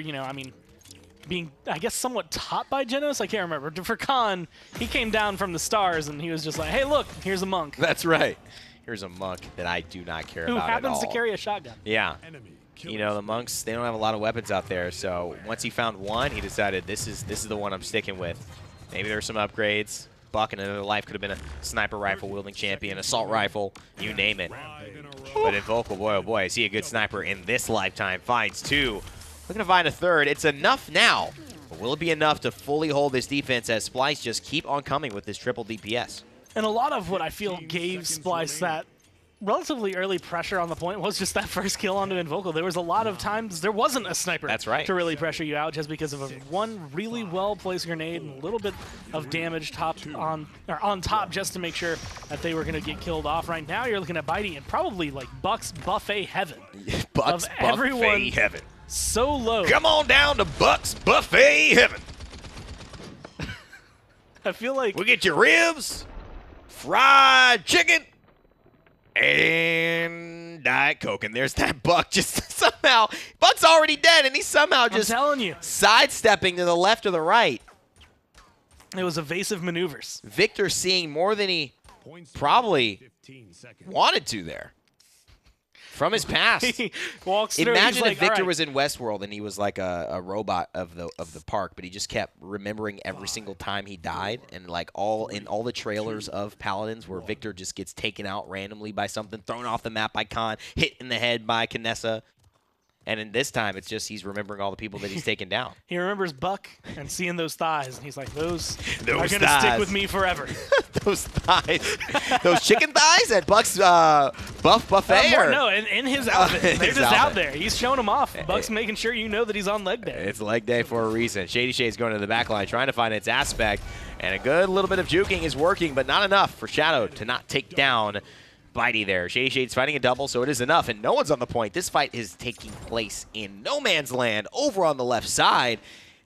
being, I guess, somewhat taught by Genos. I can't remember. For Khan, he came down from the stars, and he was just like, hey, look, here's a monk. That's right. Here's a monk that I do not care about at all. Who happens to carry a shotgun. Yeah. The monks, they don't have a lot of weapons out there, so once he found one, he decided this is the one I'm sticking with. Maybe there's some upgrades. Buck in another life could have been a sniper rifle wielding champion, assault rifle, you name it. But Invocal, boy oh boy, is he a good sniper in this lifetime. Finds two. Looking to find a third. It's enough now. But will it be enough to fully hold this defense as Splyce just keep on coming with this triple DPS? And a lot of what I feel gave Splyce that relatively early pressure on the point was just that first kill onto Invocal. There was a lot of times there wasn't a sniper to really pressure you out, just because of one really well-placed grenade and a little bit of damage on top just to make sure that they were going to get killed off. Right now you're looking at Bitey and probably like Buck's buffet heaven. Buck's buffet heaven. So low. Come on down to Buck's buffet heaven. I feel like we get your ribs, fried chicken, and Diet Coke, and there's that Buck just somehow. Buck's already dead, and he's somehow just sidestepping to the left or the right. It was evasive maneuvers. Victor seeing more than he probably wanted to there. From his past. He walks through. Imagine like, if Victor right. was in Westworld and he was like a robot of the park, but he just kept remembering every single time he died, and like all the trailers of Paladins where Victor just gets taken out randomly by something, thrown off the map by Khan, hit in the head by Kinessa. And in this time, it's just he's remembering all the people that he's taken down. He remembers Buck and seeing those thighs, and he's like, those are going to thighs. stick with me forever. Those thighs. Those chicken thighs at Buck's buffet? No, in his outfit. They're his just outfit. out there. He's showing them off. Buck's making sure you know that he's on leg day. It's leg day for a reason. Shady Shade's going to the back line, trying to find its aspect. And a good little bit of juking is working, but not enough for Shadow to not take down Bitey there. Shady Shade's fighting a double, so it is enough, and no one's on the point. This fight is taking place in no man's land over on the left side.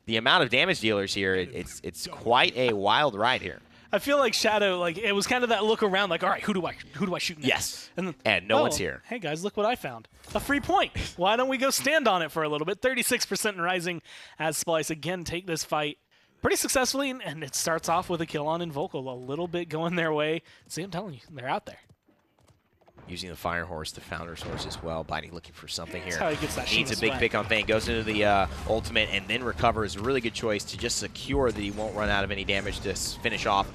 The amount of damage dealers here, it's quite a wild ride here. I feel like Shadow, like it was kind of that look around, like, all right, who do I shoot next? Yes, and no one's here. Hey guys, look what I found. A free point. Why don't we go stand on it for a little bit? 36% and rising as Splyce again take this fight pretty successfully, and it starts off with a kill on Invocal, a little bit going their way. See, I'm telling you, they're out there. Using the Fire Horse, the Founder's Horse as well. Bitey looking for something here. That's how he gets that Needs a big pick on Thane. Goes into the ultimate and then recovers. A really good choice to just secure that he won't run out of any damage to finish off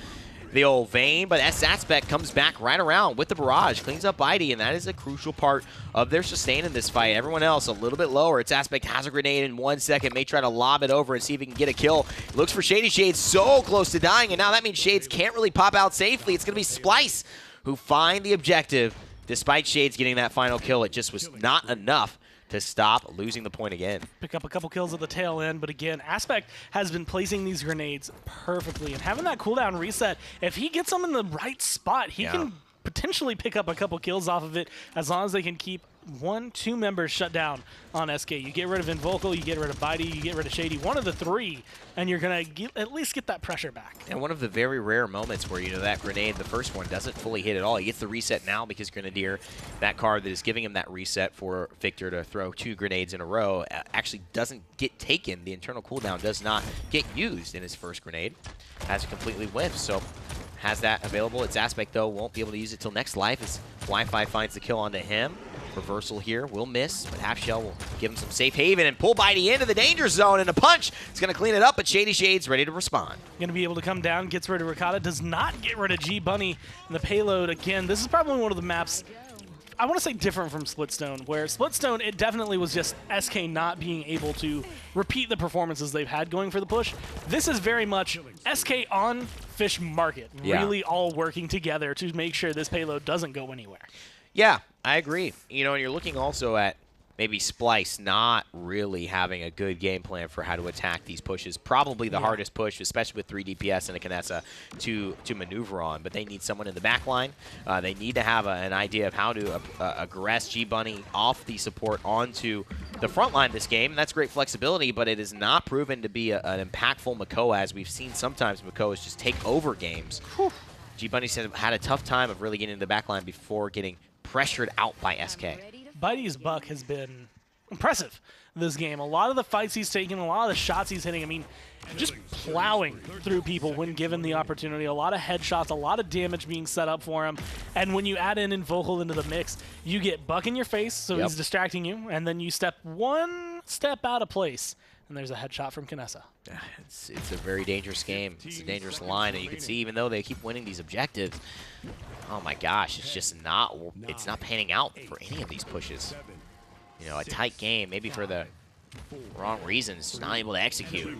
the old Vayne. But S-Aspect comes back right around with the barrage. Cleans up Bitey, and that is a crucial part of their sustain in this fight. Everyone else a little bit lower. It's Aspect has a grenade in 1 second. May try to lob it over and see if he can get a kill. Looks for Shady Shades, so close to dying, and now that means Shades can't really pop out safely. It's going to be Splyce who find the objective. Despite Shades getting that final kill, it just was not enough to stop losing the point again. Pick up a couple kills at the tail end, but again, Aspect has been placing these grenades perfectly, and having that cooldown reset, if he gets them in the right spot, he can potentially pick up a couple kills off of it as long as they can keep 1-2 members shut down on SK. You get rid of Invocal, you get rid of Bitey, you get rid of Shady, one of the three, and you're going to at least get that pressure back. And one of the very rare moments where, that grenade, the first one, doesn't fully hit at all. He gets the reset now because Grenadier, that card that is giving him that reset for Victor to throw 2 grenades in a row, actually doesn't get taken. The internal cooldown does not get used in his first grenade. Has it completely whiffed, so has that available. Its Aspect, though, won't be able to use it till next life as Wi-Fi finds the kill onto him. Reversal here will miss, but Half Shell will give him some safe haven and pull Bitey into the danger zone, and a punch is going to clean it up, but Shady Shade's ready to respond. Going to be able to come down, gets rid of Ricotta, does not get rid of G-Bunny and the payload. Again, this is probably one of the maps, I want to say different from Splitstone, where Splitstone, it definitely was just SK not being able to repeat the performances they've had going for the push. This is very much SK on Fish Market, really all working together to make sure this payload doesn't go anywhere. Yeah, I agree. And you're looking also at maybe Splyce not really having a good game plan for how to attack these pushes. Probably the hardest push, especially with 3 DPS and a Kinessa, to maneuver on. But they need someone in the back line. They need to have an idea of how to aggress G-Bunny off the support onto the front line this game. And that's great flexibility, but it has not proven to be an impactful Makoa, as we've seen sometimes Makoas just take over games. G-Bunny's had a tough time of really getting into the back line before getting pressured out by SK. Bitey's Buck has been impressive this game. A lot of the fights he's taking, a lot of the shots he's hitting, I mean, just plowing through people when given the opportunity. A lot of headshots, a lot of damage being set up for him. And when you add in Invocal into the mix, you get Buck in your face, so he's distracting you, and then you step one step out of place, and there's a headshot from Kinessa. It's a very dangerous game. It's a dangerous line, and you can see even though they keep winning these objectives, oh my gosh, it's just not panning out for any of these pushes. A tight game, maybe for the wrong reasons, just not able to execute.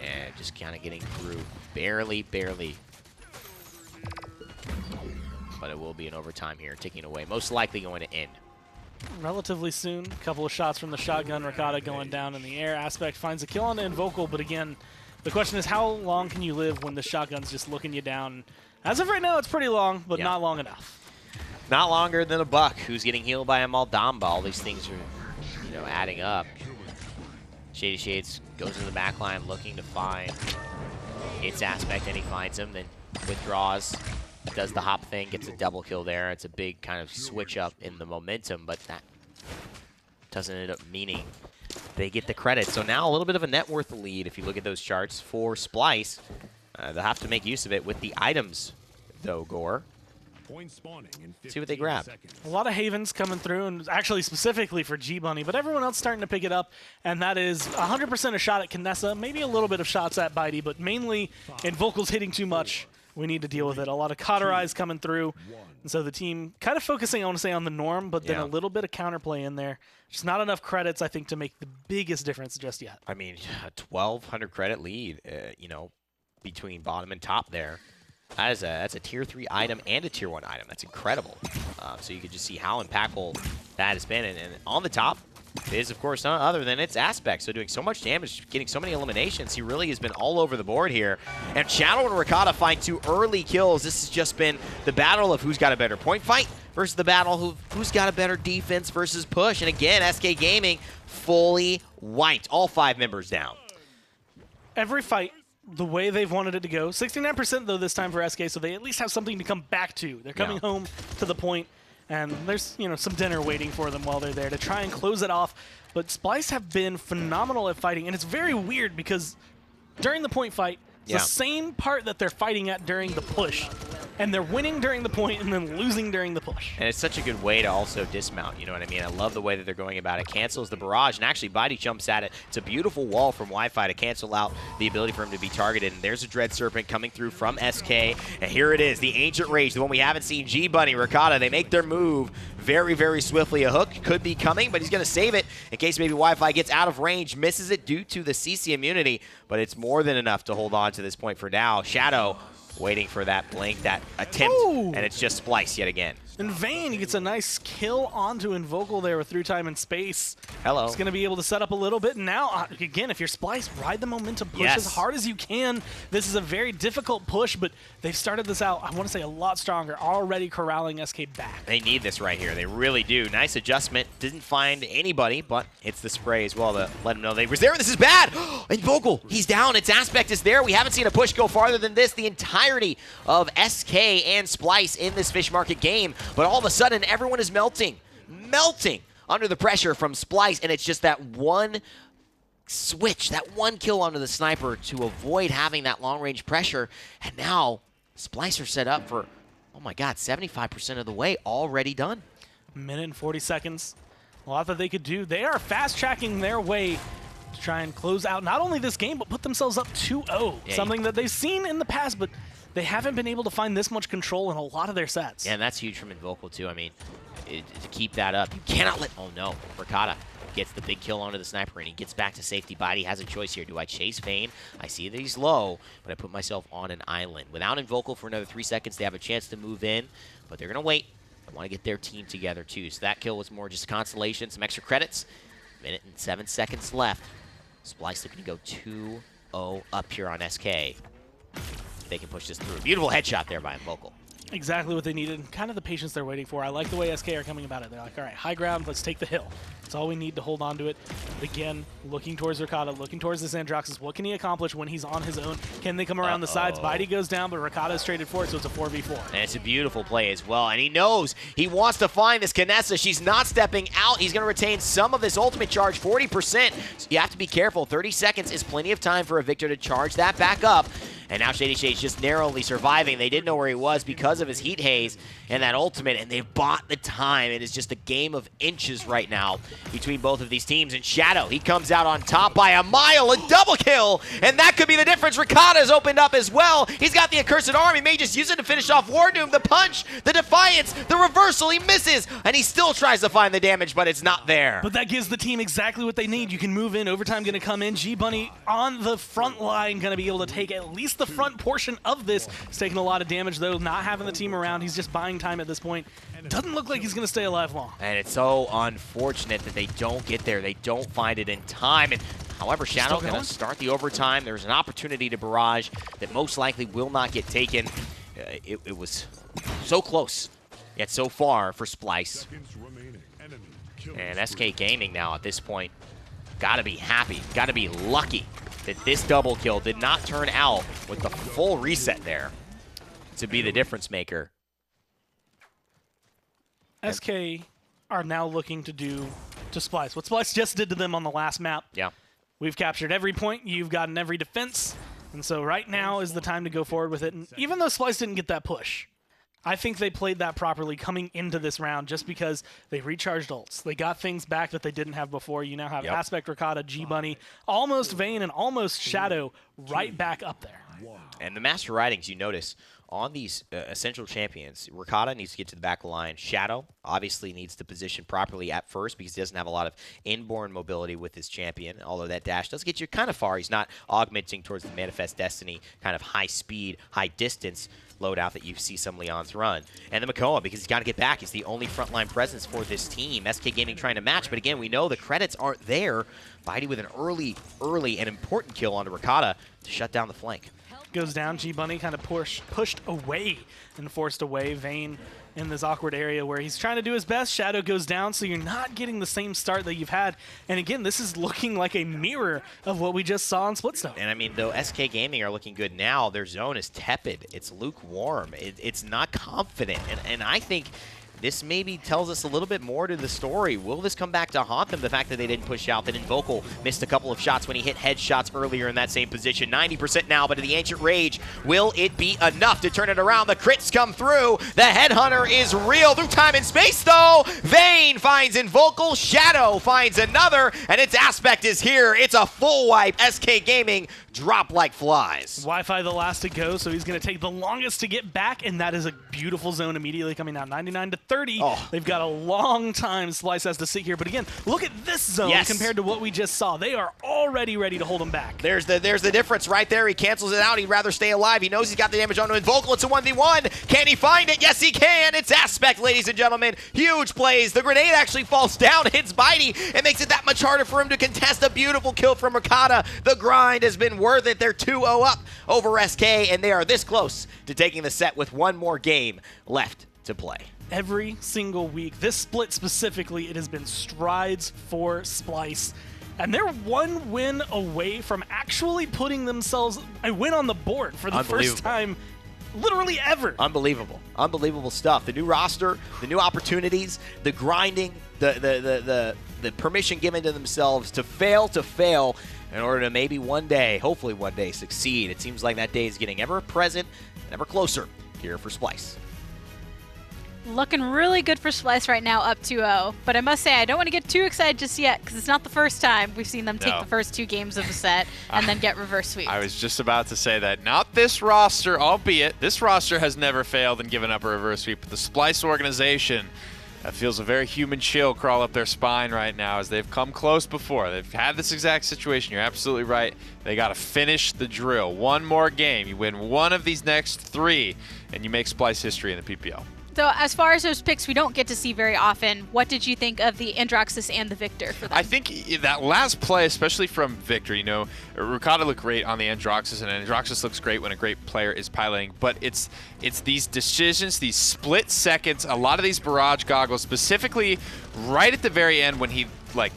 And just kind of getting through barely. But it will be an overtime here, ticking away. Most likely going to end relatively soon. A couple of shots from the shotgun. Ricotta going down in the air. Aspect finds a kill on Invocal, but again, the question is how long can you live when the shotgun's just looking you down? As of right now, it's pretty long, but not long enough. Not longer than a Buck, who's getting healed by a Maldamba. All these things are, adding up. Shady Shades goes into the back line looking to find its Aspect, and he finds him, then withdraws, does the hop thing, gets a double kill there. It's a big kind of switch up in the momentum, but that doesn't end up meaning they get the credit. So now a little bit of a net worth lead if you look at those charts for Splyce. They'll have to make use of it with the items, though, Gore. See what they grab. A lot of Havens coming through, and actually specifically for G-Bunny, but everyone else starting to pick it up, and that is 100% a shot at Kinessa, maybe a little bit of shots at Bitey, but mainly in Vocal's hitting too much. We need to deal with it. A lot of cauterize coming through, and so the team kind of focusing, I want to say, on the norm, but then a little bit of counterplay in there. Just not enough credits, I think, to make the biggest difference just yet. I mean, a 1,200 credit lead, you know, between bottom and top there. That's a Tier 3 item and a Tier 1 item. That's incredible. So you can just see how impactful that has been. And on the top is, of course, none other than its Aspect. So doing so much damage, getting so many eliminations, he really has been all over the board here. And Shadow and Ricotta find 2 early kills. This has just been the battle of who's got a better point fight versus the battle of who's got a better defense versus push. And again, SK Gaming fully wiped. All 5 members down. Every fight, the way they've wanted it to go. 69% though this time for SK, so they at least have something to come back to. They're coming home to the point, and there's some dinner waiting for them while they're there to try and close it off. But Splyce have been phenomenal at fighting, and it's very weird because during the point fight, it's the same part that they're fighting at during the push. And they're winning during the point and then losing during the push. And it's such a good way to also dismount, you know what I mean? I love the way that they're going about it. Cancels the barrage, and actually Bitey jumps at it. It's a beautiful wall from Wi-Fi to cancel out the ability for him to be targeted. And there's a Dread Serpent coming through from SK. And here it is, the Ancient Rage, the one we haven't seen. G-Bunny, Ricotta, they make their move very, very swiftly. A hook could be coming, but he's going to save it in case maybe Wi-Fi gets out of range, misses it due to the CC immunity. But it's more than enough to hold on to this point for now. Shadow waiting for that blink, that attempt, and it's just Splyce yet again. In vain, he gets a nice kill onto Invocal there with Through Time and Space. Hello. He's going to be able to set up a little bit. And now, again, if you're Splyce, ride the momentum, push as hard as you can. This is a very difficult push, but they've started this out, I want to say, a lot stronger, already corralling SK back. They need this right here. They really do. Nice adjustment. Didn't find anybody, but it's the spray as well to let them know they was there. This is bad. Invocal, he's down. Its Aspect is there. We haven't seen a push go farther than this the entirety of SK and Splyce in this Fish Market game. But all of a sudden, everyone is melting under the pressure from Splyce, and it's just that one switch, that one kill onto the sniper to avoid having that long-range pressure. And now, Splyce are set up for, oh my god, 75% of the way already done. A minute and 40 seconds. A lot that they could do. They are fast-tracking their way to try and close out not only this game, but put themselves up 2-0. Yeah, something that they've seen in the past, but they haven't been able to find this much control in a lot of their sets. Yeah, and that's huge from Invocal, too. I mean, to keep that up, you cannot let... Oh, no. Ricotta gets the big kill onto the sniper, and he gets back to safety. Bitey has a choice here. Do I chase Vayne? I see that he's low, but I put myself on an island. Without Invocal for another 3 seconds, they have a chance to move in, but they're going to wait. They want to get their team together, too. So that kill was more just consolation, some extra credits. Minute and 7 seconds left. Splyce looking to go 2-0 up here on SK. They can push this through. Beautiful headshot there by Invocal. Exactly what they needed, kind of the patience they're waiting for. I like the way SK are coming about it. They're like, all right, high ground, let's take the hill. That's all we need to hold on to it. Again, looking towards Ricotta, looking towards this Androxus. What can he accomplish when he's on his own? Can they come around the sides? Bitey goes down, but Ricotta is traded for it, so it's a 4v4. And it's a beautiful play as well, and he knows he wants to find this Kinessa. She's not stepping out. He's going to retain some of this ultimate charge, 40%. So you have to be careful. 30 seconds is plenty of time for a Victor to charge that back up. And now Shady Shade's just narrowly surviving. They didn't know where he was because of his heat haze and that ultimate, and they've bought the time. It is just a game of inches right now between both of these teams. And Shadow, he comes out on top by a mile, a double kill, and that could be the difference. Ricotta's opened up as well. He's got the Accursed Arm. He may just use it to finish off Wardoom. The punch, the Defiance, the reversal, he misses, and he still tries to find the damage, but it's not there. But that gives the team exactly what they need. You can move in, overtime going to come in. G-Bunny on the front line going to be able to take at least the front portion of this. He's taking a lot of damage, though, not having the team around. He's just buying time at this point. Doesn't look like he's going to stay alive long. And it's so unfortunate that they don't get there. They don't find it in time. And however, Shadow going to start the overtime. There's an opportunity to barrage that most likely will not get taken. It was so close, yet so far for Splyce. And SK Gaming now at this point got to be happy, got to be lucky that this double kill did not turn out with the full reset there to be the difference maker. SK are now looking to do to Splyce what Splyce just did to them on the last map. Yeah. We've captured every point, you've gotten every defense, and so right now is the time to go forward with it. And even though Splyce didn't get that push, I think they played that properly coming into this round just because they recharged ults. They got things back that they didn't have before. You now have Aspect, Ricotta, G-Bunny, almost Vayne, and almost Shadow right back up there. And the Master Ridings, you notice, on these essential champions, Ricotta needs to get to the back line. Shadow obviously needs to position properly at first because he doesn't have a lot of inborn mobility with his champion, although that dash does get you kind of far. He's not augmenting towards the Manifest Destiny kind of high speed, high distance loadout that you see some Leons run. And the Makoa, because he's got to get back. He's the only frontline presence for this team. SK Gaming trying to match, but again, we know the credits aren't there. Bitey with an early and important kill onto Ricotta to shut down the flank. Goes down, G-Bunny kind of pushed away and forced away. Vayne in this awkward area where he's trying to do his best. Shadow goes down, so you're not getting the same start that you've had. And again, this is looking like a mirror of what we just saw in Splitstone. And I mean, though SK Gaming are looking good now, their zone is tepid. It's lukewarm. It's not confident. And I think this maybe tells us a little bit more to the story. Will this come back to haunt them, the fact that they didn't push out, that Invocal missed a couple of shots when he hit headshots earlier in that same position? 90% now, but in the Ancient Rage, will it be enough to turn it around? The crits come through. The Headhunter is real through time and space, though. Vayne finds Invocal. Shadow finds another, and its Aspect is here. It's a full wipe. SK Gaming drop like flies. Wi-Fi the last to go, so he's going to take the longest to get back, and that is a beautiful zone immediately coming out. 99 to 30. Oh. They've got a long time. Splyce has to sit here, but again, look at this zone compared to what we just saw. They are already ready to hold him back. There's the difference right there. He cancels it out. He'd rather stay alive. He knows he's got the damage onto Invocal. It's a 1v1. Can he find it? Yes, he can. It's Aspect, ladies and gentlemen. Huge plays. The grenade actually falls down, hits Bitey. It makes it that much harder for him to contest. A beautiful kill from Ricotta. The grind has been worth it. They're 2-0 up over SK, and they are this close to taking the set with one more game left to play. Every single week, this split specifically, it has been strides for Splyce. And they're one win away from actually putting themselves a win on the board for the first time literally ever. Unbelievable. Unbelievable stuff. The new roster, the new opportunities, the grinding, the permission given to themselves to fail in order to maybe one day, hopefully one day, succeed. It seems like that day is getting ever present and ever closer here for Splyce. Looking really good for Splyce right now, up 2-0. But I must say, I don't want to get too excited just yet, because it's not the first time we've seen them take the first two games of the set and then get reverse sweeps. I was just about to say that. Not this roster, albeit this roster has never failed and given up a reverse sweep. But the Splyce organization feels a very human chill crawl up their spine right now as they've come close before. They've had this exact situation. You're absolutely right. They got to finish the drill. One more game. You win one of these next three, and you make Splyce history in the PPL. So as far as those picks we don't get to see very often, what did you think of the Androxus and the Victor for them? I think that last play, especially from Victor, you know, Ricotta looked great on the Androxus, and Androxus looks great when a great player is piloting, but it's these decisions, these split seconds, a lot of these barrage goggles, specifically right at the very end when he, like,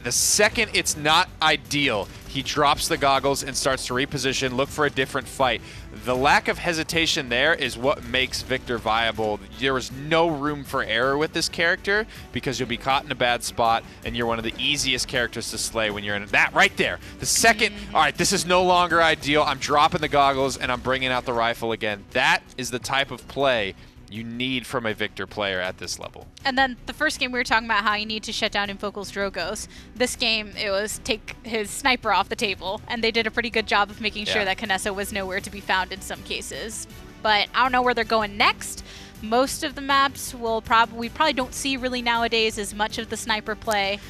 the second it's not ideal, he drops the goggles and starts to reposition, look for a different fight. The lack of hesitation there is what makes Victor viable. There was no room for error with this character because you'll be caught in a bad spot, and you're one of the easiest characters to slay when you're in that right there. The second, all right, this is no longer ideal. I'm dropping the goggles and I'm bringing out the rifle again. That is the type of play you need from a Victor player at this level. And then the first game we were talking about how you need to shut down Infocal's Drogos. This game, it was take his sniper off the table, and they did a pretty good job of making sure that Kinessa was nowhere to be found in some cases. But I don't know where they're going next. Most of the maps we probably don't see really nowadays as much of the sniper play.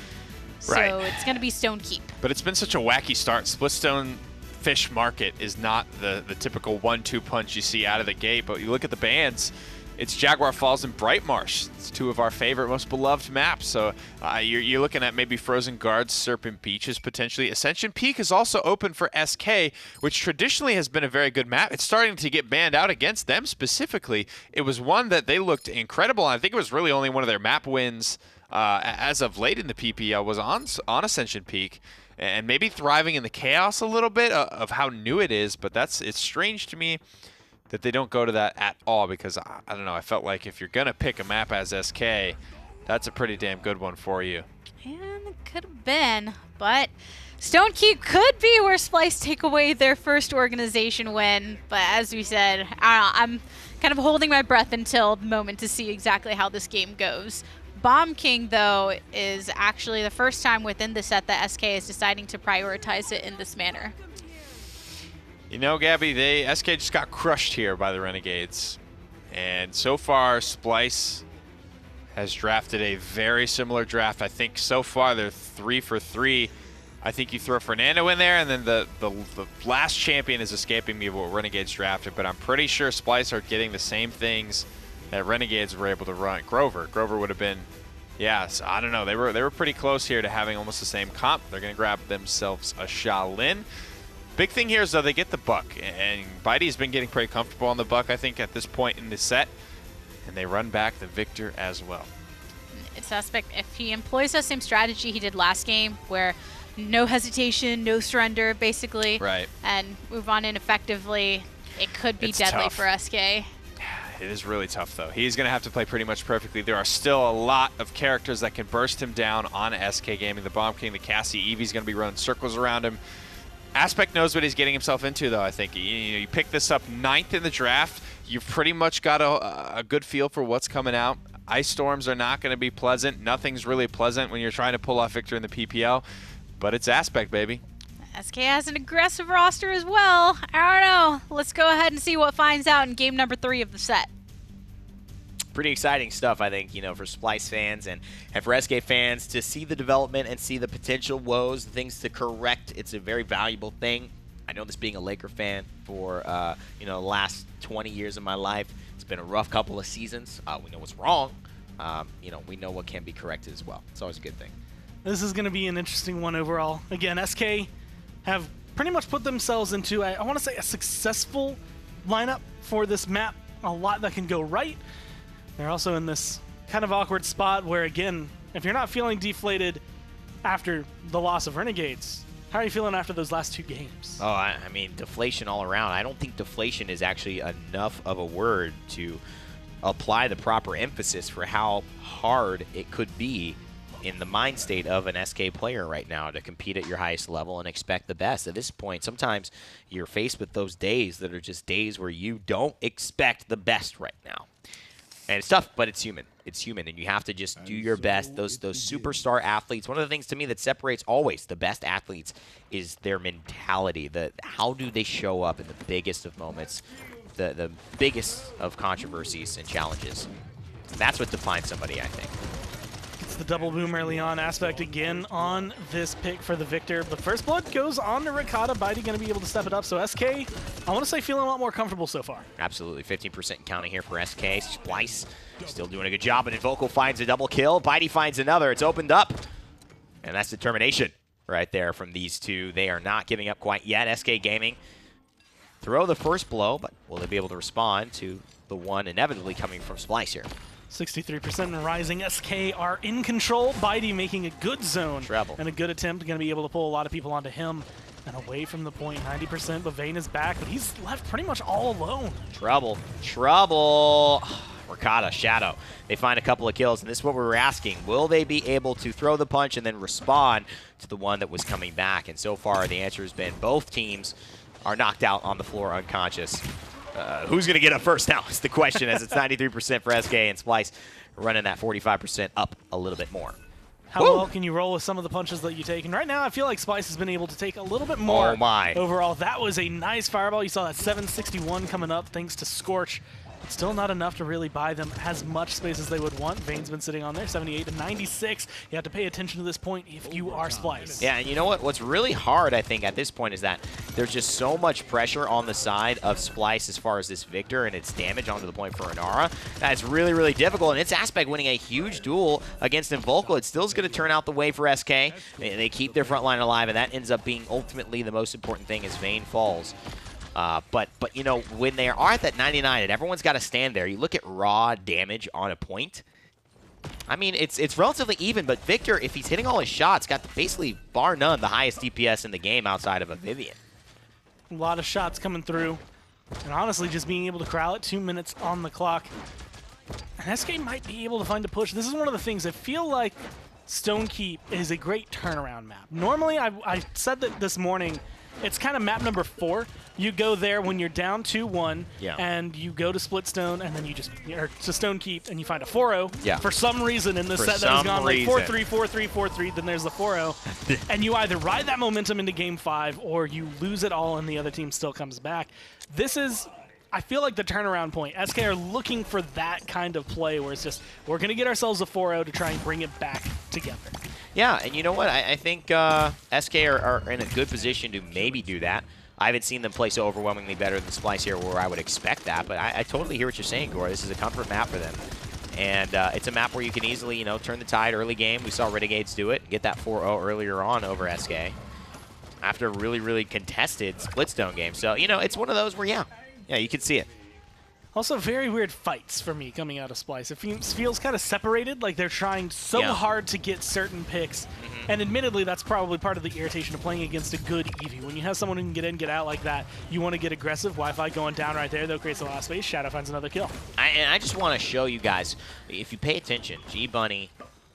So it's going to be Stone Keep. But it's been such a wacky start. Splitstone Fish Market is not the typical 1-2 punch you see out of the gate, but you look at the bans, it's Jaguar Falls and Bright Marsh. It's two of our favorite, most beloved maps. So you're looking at maybe Frozen Guards, Serpent Beaches, potentially. Ascension Peak is also open for SK, which traditionally has been a very good map. It's starting to get banned out against them specifically. It was one that they looked incredible. I think it was really only one of their map wins as of late in the PPL was on Ascension Peak. And maybe thriving in the chaos a little bit of how new it is, but it's strange to me that they don't go to that at all, because I don't know, I felt like if you're gonna pick a map as SK, that's a pretty damn good one for you. And it could have been, but Stone Keep could be where Splyce take away their first organization win. But as we said, I'm kind of holding my breath until the moment to see exactly how this game goes. Bomb King, though, is actually the first time within the set that SK is deciding to prioritize it in this manner. You know, Gabby, SK just got crushed here by the Renegades. And so far, Splyce has drafted a very similar draft. I think so far they're 3 for 3. I think you throw Fernando in there, and then the last champion is escaping me of what Renegades drafted, but I'm pretty sure Splyce are getting the same things that Renegades were able to run. Grover would have been, yeah, so I don't know. They were pretty close here to having almost the same comp. They're going to grab themselves a Shaolin. Big thing here is, though, they get the Buck, and Bitey's been getting pretty comfortable on the Buck, I think, at this point in the set, and they run back the Victor as well. It's Aspect, if he employs the same strategy he did last game, where no hesitation, no surrender, basically, right, and move on in effectively, it could be deadly tough for SK. It is really tough, though. He's going to have to play pretty much perfectly. There are still a lot of characters that can burst him down on SK Gaming. The Bomb King, the Cassie, Eevee's going to be running circles around him. Aspect knows what he's getting himself into, though, I think. You pick this up 9th in the draft. You've pretty much got a good feel for what's coming out. Ice Storms are not going to be pleasant. Nothing's really pleasant when you're trying to pull off Victor in the PPL. But it's Aspect, baby. SK has an aggressive roster as well. I don't know. Let's go ahead and see what finds out in game number 3 of the set. Pretty exciting stuff, I think, for Splyce fans and for SK fans to see the development and see the potential woes, the things to correct. It's a very valuable thing. I know this being a Laker fan for, the last 20 years of my life. It's been a rough couple of seasons. We know what's wrong. We know what can be corrected as well. It's always a good thing. This is going to be an interesting one overall. Again, SK have pretty much put themselves into, I want to say, a successful lineup for this map. A lot that can go right. They're also in this kind of awkward spot where, again, if you're not feeling deflated after the loss of Renegades, how are you feeling after those last 2 games? Oh, I mean, deflation all around. I don't think deflation is actually enough of a word to apply the proper emphasis for how hard it could be in the mind state of an SK player right now to compete at your highest level and expect the best. At this point, sometimes you're faced with those days that are just days where you don't expect the best right now. And it's tough, but it's human. It's human, and you have to just do your best. Those superstar athletes, one of the things to me that separates always the best athletes is their mentality. How do they show up in the biggest of moments, the biggest of controversies and challenges? That's what defines somebody, I think. The double boom early on. Aspect again on this pick for the Victor. The first blood goes on to Ricotta. Bitey going to be able to step it up. So SK, I want to say, feeling a lot more comfortable so far. Absolutely. 15% counting here for SK. Splyce still doing a good job, and Invoco finds a double kill. Bitey finds another. It's opened up. And that's determination right there from these two. They are not giving up quite yet. SK Gaming throw the first blow, but will they be able to respond to the one inevitably coming from Splyce here? 63% and rising. SK are in control. Bitey making a good zone. Treble. And a good attempt. Going to be able to pull a lot of people onto him and away from the point. 90%. Bavane is back, but he's left pretty much all alone. Trouble. Ricotta, Shadow. They find a couple of kills, and this is what we were asking. Will they be able to throw the punch and then respond to the one that was coming back? And so far, the answer has been both teams are knocked out on the floor unconscious. Who's going to get up first now is the question, as it's 93% for SK, and Splyce running that 45% up a little bit more. How well can you roll with some of the punches that you take? And right now, I feel like Splyce has been able to take a little bit more overall. That was a nice fireball. You saw that 761 coming up thanks to Scorch. Still not enough to really buy them as much space as they would want. Vane's been sitting on there, 78 to 96. You have to pay attention to this point if you are Splyce. Yeah, and you know what? What's really hard, I think, at this point is that there's just so much pressure on the side of Splyce as far as this Victor and its damage onto the point for Inara. That's really, really difficult, and it's Aspect winning a huge duel against Invoco. It still is going to turn out the way for SK. They keep their front line alive, and that ends up being ultimately the most important thing as Vane falls. But when they are at that 99 and everyone's got to stand there, you look at raw damage on a point. I mean, it's relatively even, but Victor, if he's hitting all his shots, got basically, bar none, the highest DPS in the game outside of a Vivian. A lot of shots coming through. And honestly, just being able to corral it, 2 minutes on the clock. And SK might be able to find a push. This is one of the things I feel like Stonekeep is a great turnaround map. Normally, I said that this morning It's kind of map number 4. You go there when you're down 2-1, and you go to split stone, and then you just to stone keep, and you find a 4-0. Yeah. For some reason in this set that has gone like 4-3, 4-3, 4-3, then there's the 4-0. And you either ride that momentum into game 5, or you lose it all and the other team still comes back. This is, I feel like, the turnaround point. SK are looking for that kind of play where it's just, we're going to get ourselves a 4-0 to try and bring it back together. Yeah, and you know what? I think SK are in a good position to maybe do that. I haven't seen them play so overwhelmingly better than Splyce here where I would expect that, but I totally hear what you're saying, Gore. This is a comfort map for them. And it's a map where you can easily, you know, turn the tide early game. We saw Renegades do it, get that 4-0 earlier on over SK after a really, really contested Splitstone game. So, you know, it's one of those where, yeah, you can see it. Also, very weird fights for me coming out of Splyce. It feels kind of separated, like they're trying so hard to get certain picks. And admittedly, that's probably part of the irritation of playing against a good Eevee. When you have someone who can get in, get out like that, you want to get aggressive. Wi-Fi going down right there, though, creates a lot of space. Shadow finds another kill. And I just want to show you guys, if you pay attention, G-Bunny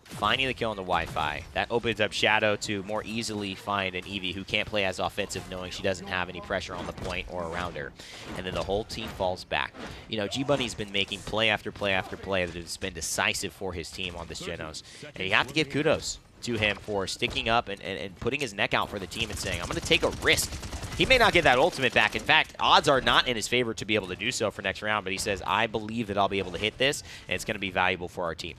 finding the kill on the Wi-Fi, that opens up Shadow to more easily find an Eevee who can't play as offensive, knowing she doesn't have any pressure on the point or around her. And then the whole team falls back. You know, G-Bunny's been making play after play after play that has been decisive for his team on this Genos. And you have to give kudos to him for sticking up and putting his neck out for the team and saying, I'm going to take a risk. He may not get that ultimate back. In fact, odds are not in his favor to be able to do so for next round, but he says, I believe that I'll be able to hit this, and it's going to be valuable for our team.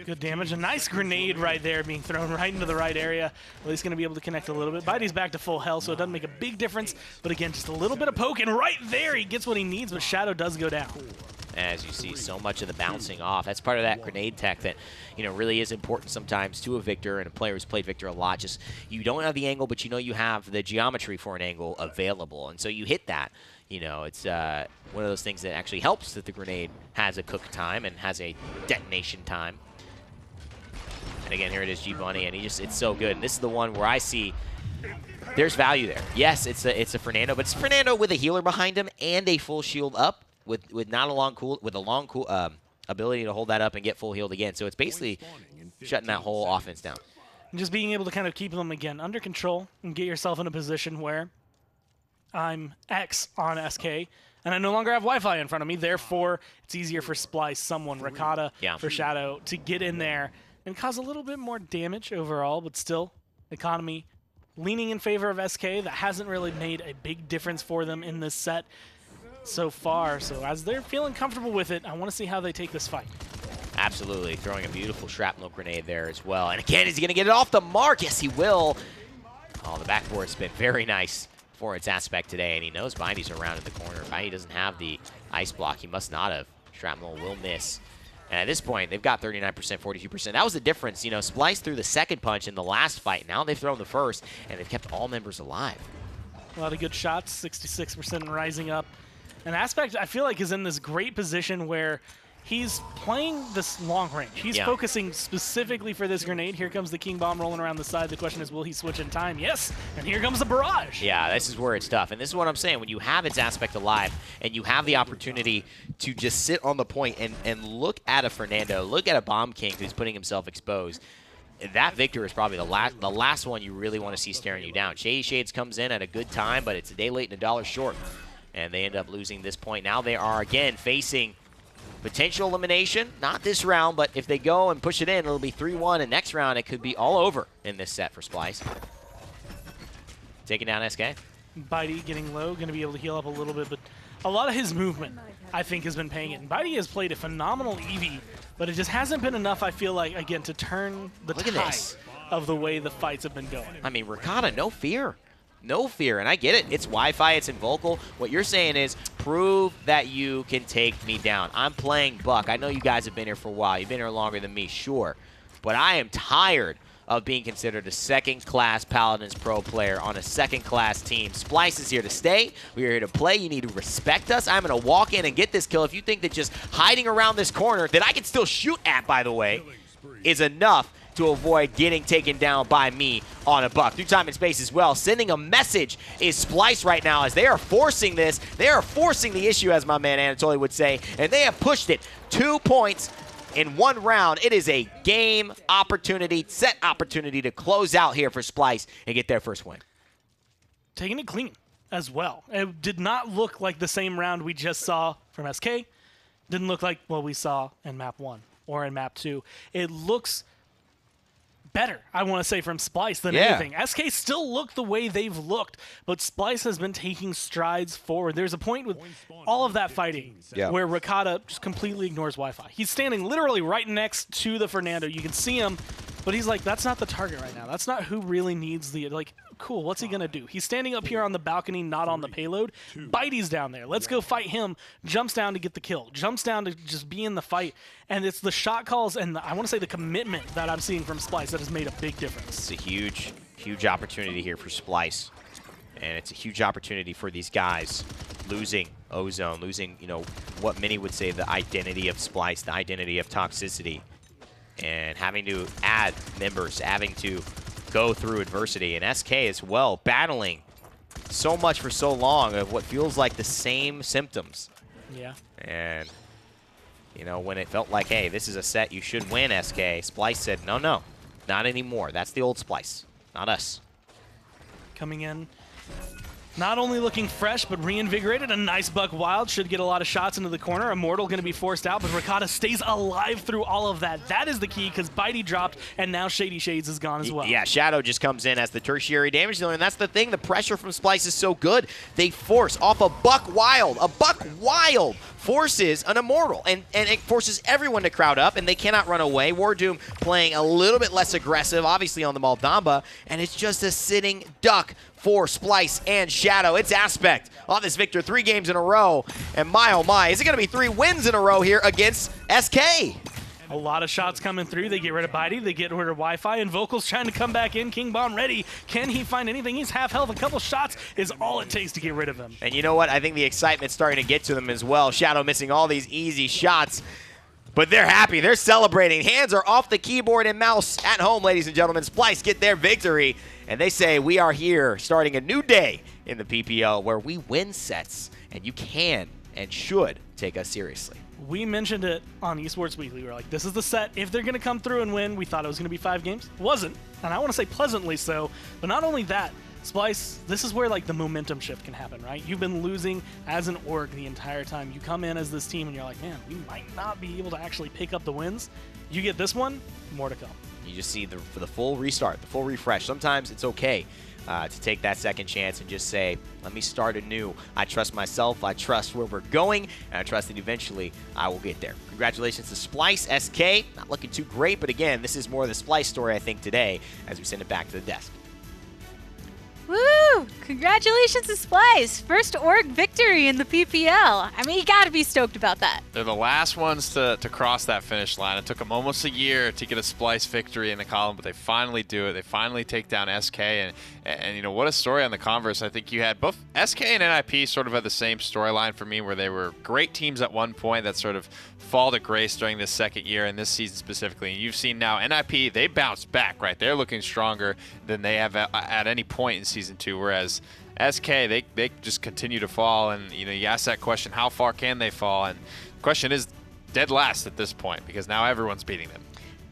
Good damage. A nice grenade right there being thrown right into the right area. At least going to be able to connect a little bit. Bitey's back to full health, so it doesn't make a big difference. But again, just a little bit of poke, and right there he gets what he needs, but Shadow does go down. As you see, so much of the bouncing off. That's part of that grenade tech that, you know, really is important sometimes to a Victor and a player who's played Victor a lot. Just, you don't have the angle, but you know you have the geometry for an angle available. And so you hit that. You know, it's one of those things that actually helps that the grenade has a cook time and has a detonation time. And again, here it is, G-Bunny, and it's so good. And this is the one where I see there's value there. Yes, it's a Fernando, but it's Fernando with a healer behind him and a full shield up with not a long ability to hold that up and get full healed again. So it's basically shutting that whole offense down. And just being able to kind of keep them again under control and get yourself in a position where I'm X on SK, and I no longer have Wi-Fi in front of me. Therefore, it's easier for Splyce, someone, Rakata, for Shadow to get in there and cause a little bit more damage overall, but still, economy leaning in favor of SK. That hasn't really made a big difference for them in this set so far. So as they're feeling comfortable with it, I want to see how they take this fight. Absolutely. Throwing a beautiful shrapnel grenade there as well. And again, is he going to get it off the mark? Yes, he will. Oh, the backboard's been very nice for its aspect today, and he knows Bitey's around in the corner. Bitey doesn't have the ice block. He must not have. Shrapnel will miss. And at this point, they've got 39%, 42%. That was the difference. You know, Splyce threw the second punch in the last fight. Now they've thrown the first, and they've kept all members alive. A lot of good shots, 66% rising up. And Aspect, I feel like, is in this great position where he's playing this long range. He's focusing specifically for this grenade. Here comes the King Bomb rolling around the side. The question is, will he switch in time? Yes, and here comes the barrage. Yeah, this is where it's tough. And this is what I'm saying. When you have its Aspect alive and you have the opportunity to just sit on the point and look at a Fernando, look at a Bomb King who's putting himself exposed, that Victor is probably the last one you really want to see staring you down. Shady Shades comes in at a good time, but it's a day late and $1 short. And they end up losing this point. Now they are, again, facing potential elimination. Not this round, but if they go and push it in, it'll be 3-1. And next round, it could be all over in this set for Splyce. Taking down SK. Bitey getting low, going to be able to heal up a little bit, but a lot of his movement, I think, has been paying it. And Bitey has played a phenomenal Eevee, but it just hasn't been enough, I feel like, again, to turn the tide of the way the fights have been going. I mean, Rakata, no fear. No fear, and I get it. It's Wi-Fi, it's in vocal. What you're saying is, prove that you can take me down. I'm playing Buck. I know you guys have been here for a while. You've been here longer than me, sure. But I am tired of being considered a second-class Paladins pro player on a second-class team. Splyce is here to stay. We are here to play. You need to respect us. I'm going to walk in and get this kill. If you think that just hiding around this corner, that I can still shoot at, by the way, is enough to avoid getting taken down by me on a Buck. Through time and space as well. Sending a message is Splyce right now as they are forcing this. They are forcing the issue, as my man Anatoly would say, and they have pushed it 2 points in 1 round. It is a game opportunity, set opportunity to close out here for Splyce and get their first win. taking it clean as well. It did not look like the same round we just saw from SK. Didn't look like what we saw in map 1 or in map 2. It looks better, I want to say, from Splyce than anything. SK still look the way they've looked, but Splyce has been taking strides forward. There's a point with all of that fighting where Ricotta just completely ignores Wi-Fi. He's standing literally right next to the Fernando. You can see him, but he's like, that's not the target right now. That's not who really needs the, like, cool, what's he going to do? He's standing up here on the balcony, not on the payload. Bitey's down there. Let's go fight him. Jumps down to get the kill. Jumps down to just be in the fight. And it's the shot calls and I want to say the commitment that I'm seeing from Splyce that has made a big difference. It's a huge, huge opportunity here for Splyce. And it's a huge opportunity for these guys losing Ozone, losing, you know, what many would say the identity of Splyce, the identity of toxicity. And having to add members, having to go through adversity, and SK as well, battling so much for so long of what feels like the same symptoms. Yeah. And, you know, when it felt like, hey, this is a set you should win, SK, Splyce said, no, no, not anymore. That's the old Splyce, not us. Coming in, not only looking fresh, but reinvigorated. A nice Buck Wild should get a lot of shots into the corner. Immortal going to be forced out, but Ricotta stays alive through all of that. That is the key, because Bitey dropped, and now Shady Shades is gone as well. Yeah, Shadow just comes in as the tertiary damage dealer, and that's the thing. The pressure from Splyce is so good. They force off a Buck Wild. A Buck Wild forces an Immortal, and it forces everyone to crowd up, and they cannot run away. Wardoom playing a little bit less aggressive, obviously, on the Maldamba, and it's just a sitting duck for Splyce and Shadow. It's Aspect on this victor 3 games in a row. And my, oh my, is it going to be 3 wins in a row here against SK? A lot of shots coming through. They get rid of Bitey. They get rid of Wi-Fi. And Vocal's trying to come back in. King Bomb ready. Can he find anything? He's half health. A couple shots is all it takes to get rid of him. And you know what? I think the excitement's starting to get to them as well. Shadow missing all these easy shots. But they're happy. They're celebrating. Hands are off the keyboard and mouse at home, ladies and gentlemen. Splyce get their victory. And they say we are here starting a new day in the PPL where we win sets. And you can and should take us seriously. We mentioned it on Esports Weekly. We were like, this is the set. If they're going to come through and win, we thought it was going to be 5 games. It wasn't. And I want to say pleasantly so. But not only that, Splyce, this is where like the momentum shift can happen, right? You've been losing as an org the entire time. You come in as this team and you're like, man, we might not be able to actually pick up the wins. You get this one, more to come. You just see for the full restart, the full refresh. Sometimes it's okay to take that second chance and just say, let me start anew. I trust myself, I trust where we're going, and I trust that eventually I will get there. Congratulations to Splyce, SK. Not looking too great, but again, this is more of the Splyce story, I think, today as we send it back to the desk. Woo! Congratulations to Splyce. First org victory in the PPL. I mean, you got to be stoked about that. They're the last ones to cross that finish line. It took them almost a year to get a Splyce victory in the column, but they finally do it. They finally take down SK, and you know, what a story on the converse. I think you had both SK and NIP sort of had the same storyline for me, where they were great teams at one point that sort of fall to grace during this second year and this season specifically. And you've seen now NIP, they bounced back, right? They're looking stronger than they have at any point in Season 2, whereas SK, they just continue to fall. And you know, you ask that question, how far can they fall? And the question is dead last at this point, because now everyone's beating them.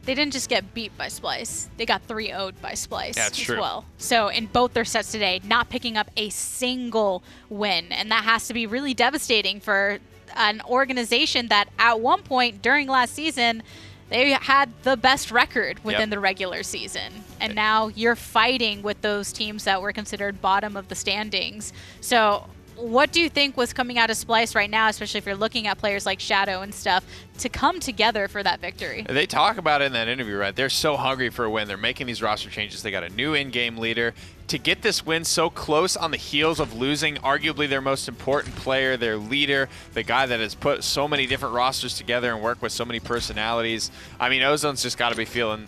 They didn't just get beat by Splyce. They got 3-0'd by Splyce as true. Well. So in both their sets today, not picking up a single win. And that has to be really devastating for an organization that at one point during last season, they had the best record within the regular season. And now you're fighting with those teams that were considered bottom of the standings. So what do you think was coming out of Splyce right now, especially if you're looking at players like Shadow and stuff, to come together for that victory? They talk about it in that interview, right? They're so hungry for a win. They're making these roster changes. They got a new in-game leader. To get this win so close on the heels of losing arguably their most important player, their leader, the guy that has put so many different rosters together and worked with so many personalities. I mean, Ozone's just got to be feeling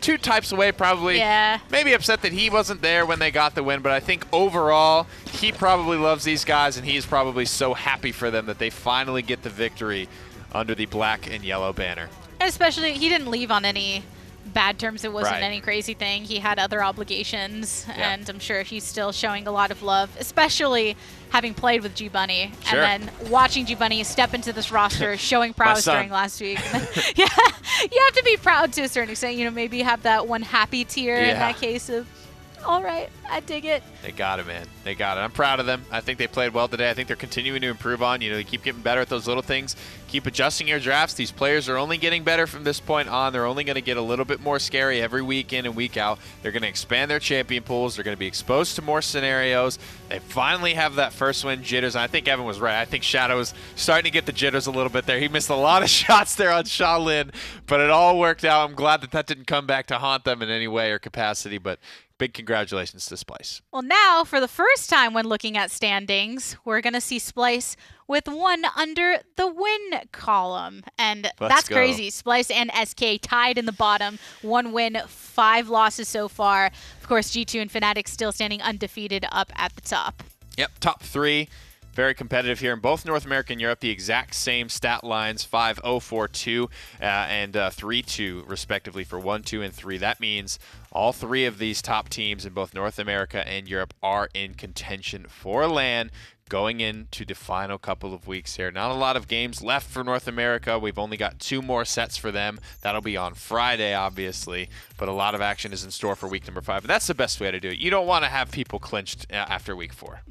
2 types away, probably. Yeah. Maybe upset that he wasn't there when they got the win, but I think overall he probably loves these guys, and he's probably so happy for them that they finally get the victory under the black and yellow banner. Especially, he didn't leave on any bad terms. It wasn't any crazy thing. He had other obligations, and I'm sure he's still showing a lot of love, especially having played with G-Bunny and then watching G-Bunny step into this roster, showing prowess during last week. Yeah, you have to be proud to a certain extent. You know, maybe have that one happy tear in that case of All right, I dig it. They got it, man. They got it. I'm proud of them. I think they played well today. I think they're continuing to improve on. You know, they keep getting better at those little things. Keep adjusting your drafts. These players are only getting better from this point on. They're only going to get a little bit more scary every week in and week out. They're going to expand their champion pools. They're going to be exposed to more scenarios. They finally have that first win jitters. And I think Evan was right. I think Shadow was starting to get the jitters a little bit there. He missed a lot of shots there on Shaolin, but it all worked out. I'm glad that that didn't come back to haunt them in any way or capacity, but big congratulations to Splyce. Well, now, for the first time when looking at standings, we're going to see Splyce with one under the win column. And that's crazy. Splyce and SK tied in the bottom. 1 win, 5 losses so far. Of course, G2 and Fnatic still standing undefeated up at the top. Yep, top 3. Very competitive here in both North America and Europe. The exact same stat lines, 5-0, 4-2, and 3-2, respectively, for 1, 2, and 3. That means all 3 of these top teams in both North America and Europe are in contention for LAN going into the final couple of weeks here. Not a lot of games left for North America. We've only got 2 more sets for them. That'll be on Friday, obviously, but a lot of action is in store for week number 5. And that's the best way to do it. You don't want to have people clinched after week 4.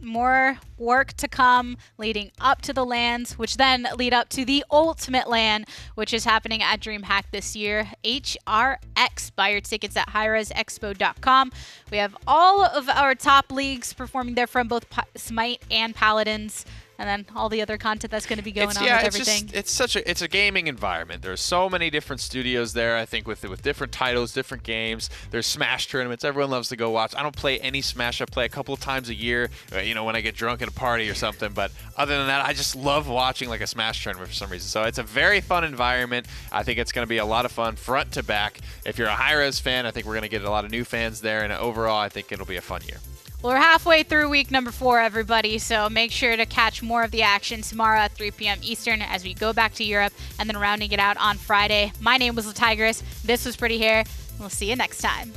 More work to come leading up to the LANs, which then lead up to the ultimate LAN, which is happening at DreamHack this year. HRX. Buy your tickets at highresexpo.com. We have all of our top leagues performing there from both Smite and Paladins. And then all the other content that's going to be going on with everything. It's a gaming environment. There's so many different studios there, I think, with different titles, different games. There's Smash tournaments. Everyone loves to go watch. I don't play any Smash. I play a couple of times a year, you know, when I get drunk at a party or something. But other than that, I just love watching like a Smash tournament for some reason. So it's a very fun environment. I think it's going to be a lot of fun front to back. If you're a high-res fan, I think we're going to get a lot of new fans there. And overall, I think it'll be a fun year. Well, we're halfway through week number 4, everybody, so make sure to catch more of the action tomorrow at 3 p.m. Eastern as we go back to Europe and then rounding it out on Friday. My name was La Tigress. This was Pretty Hair. We'll see you next time.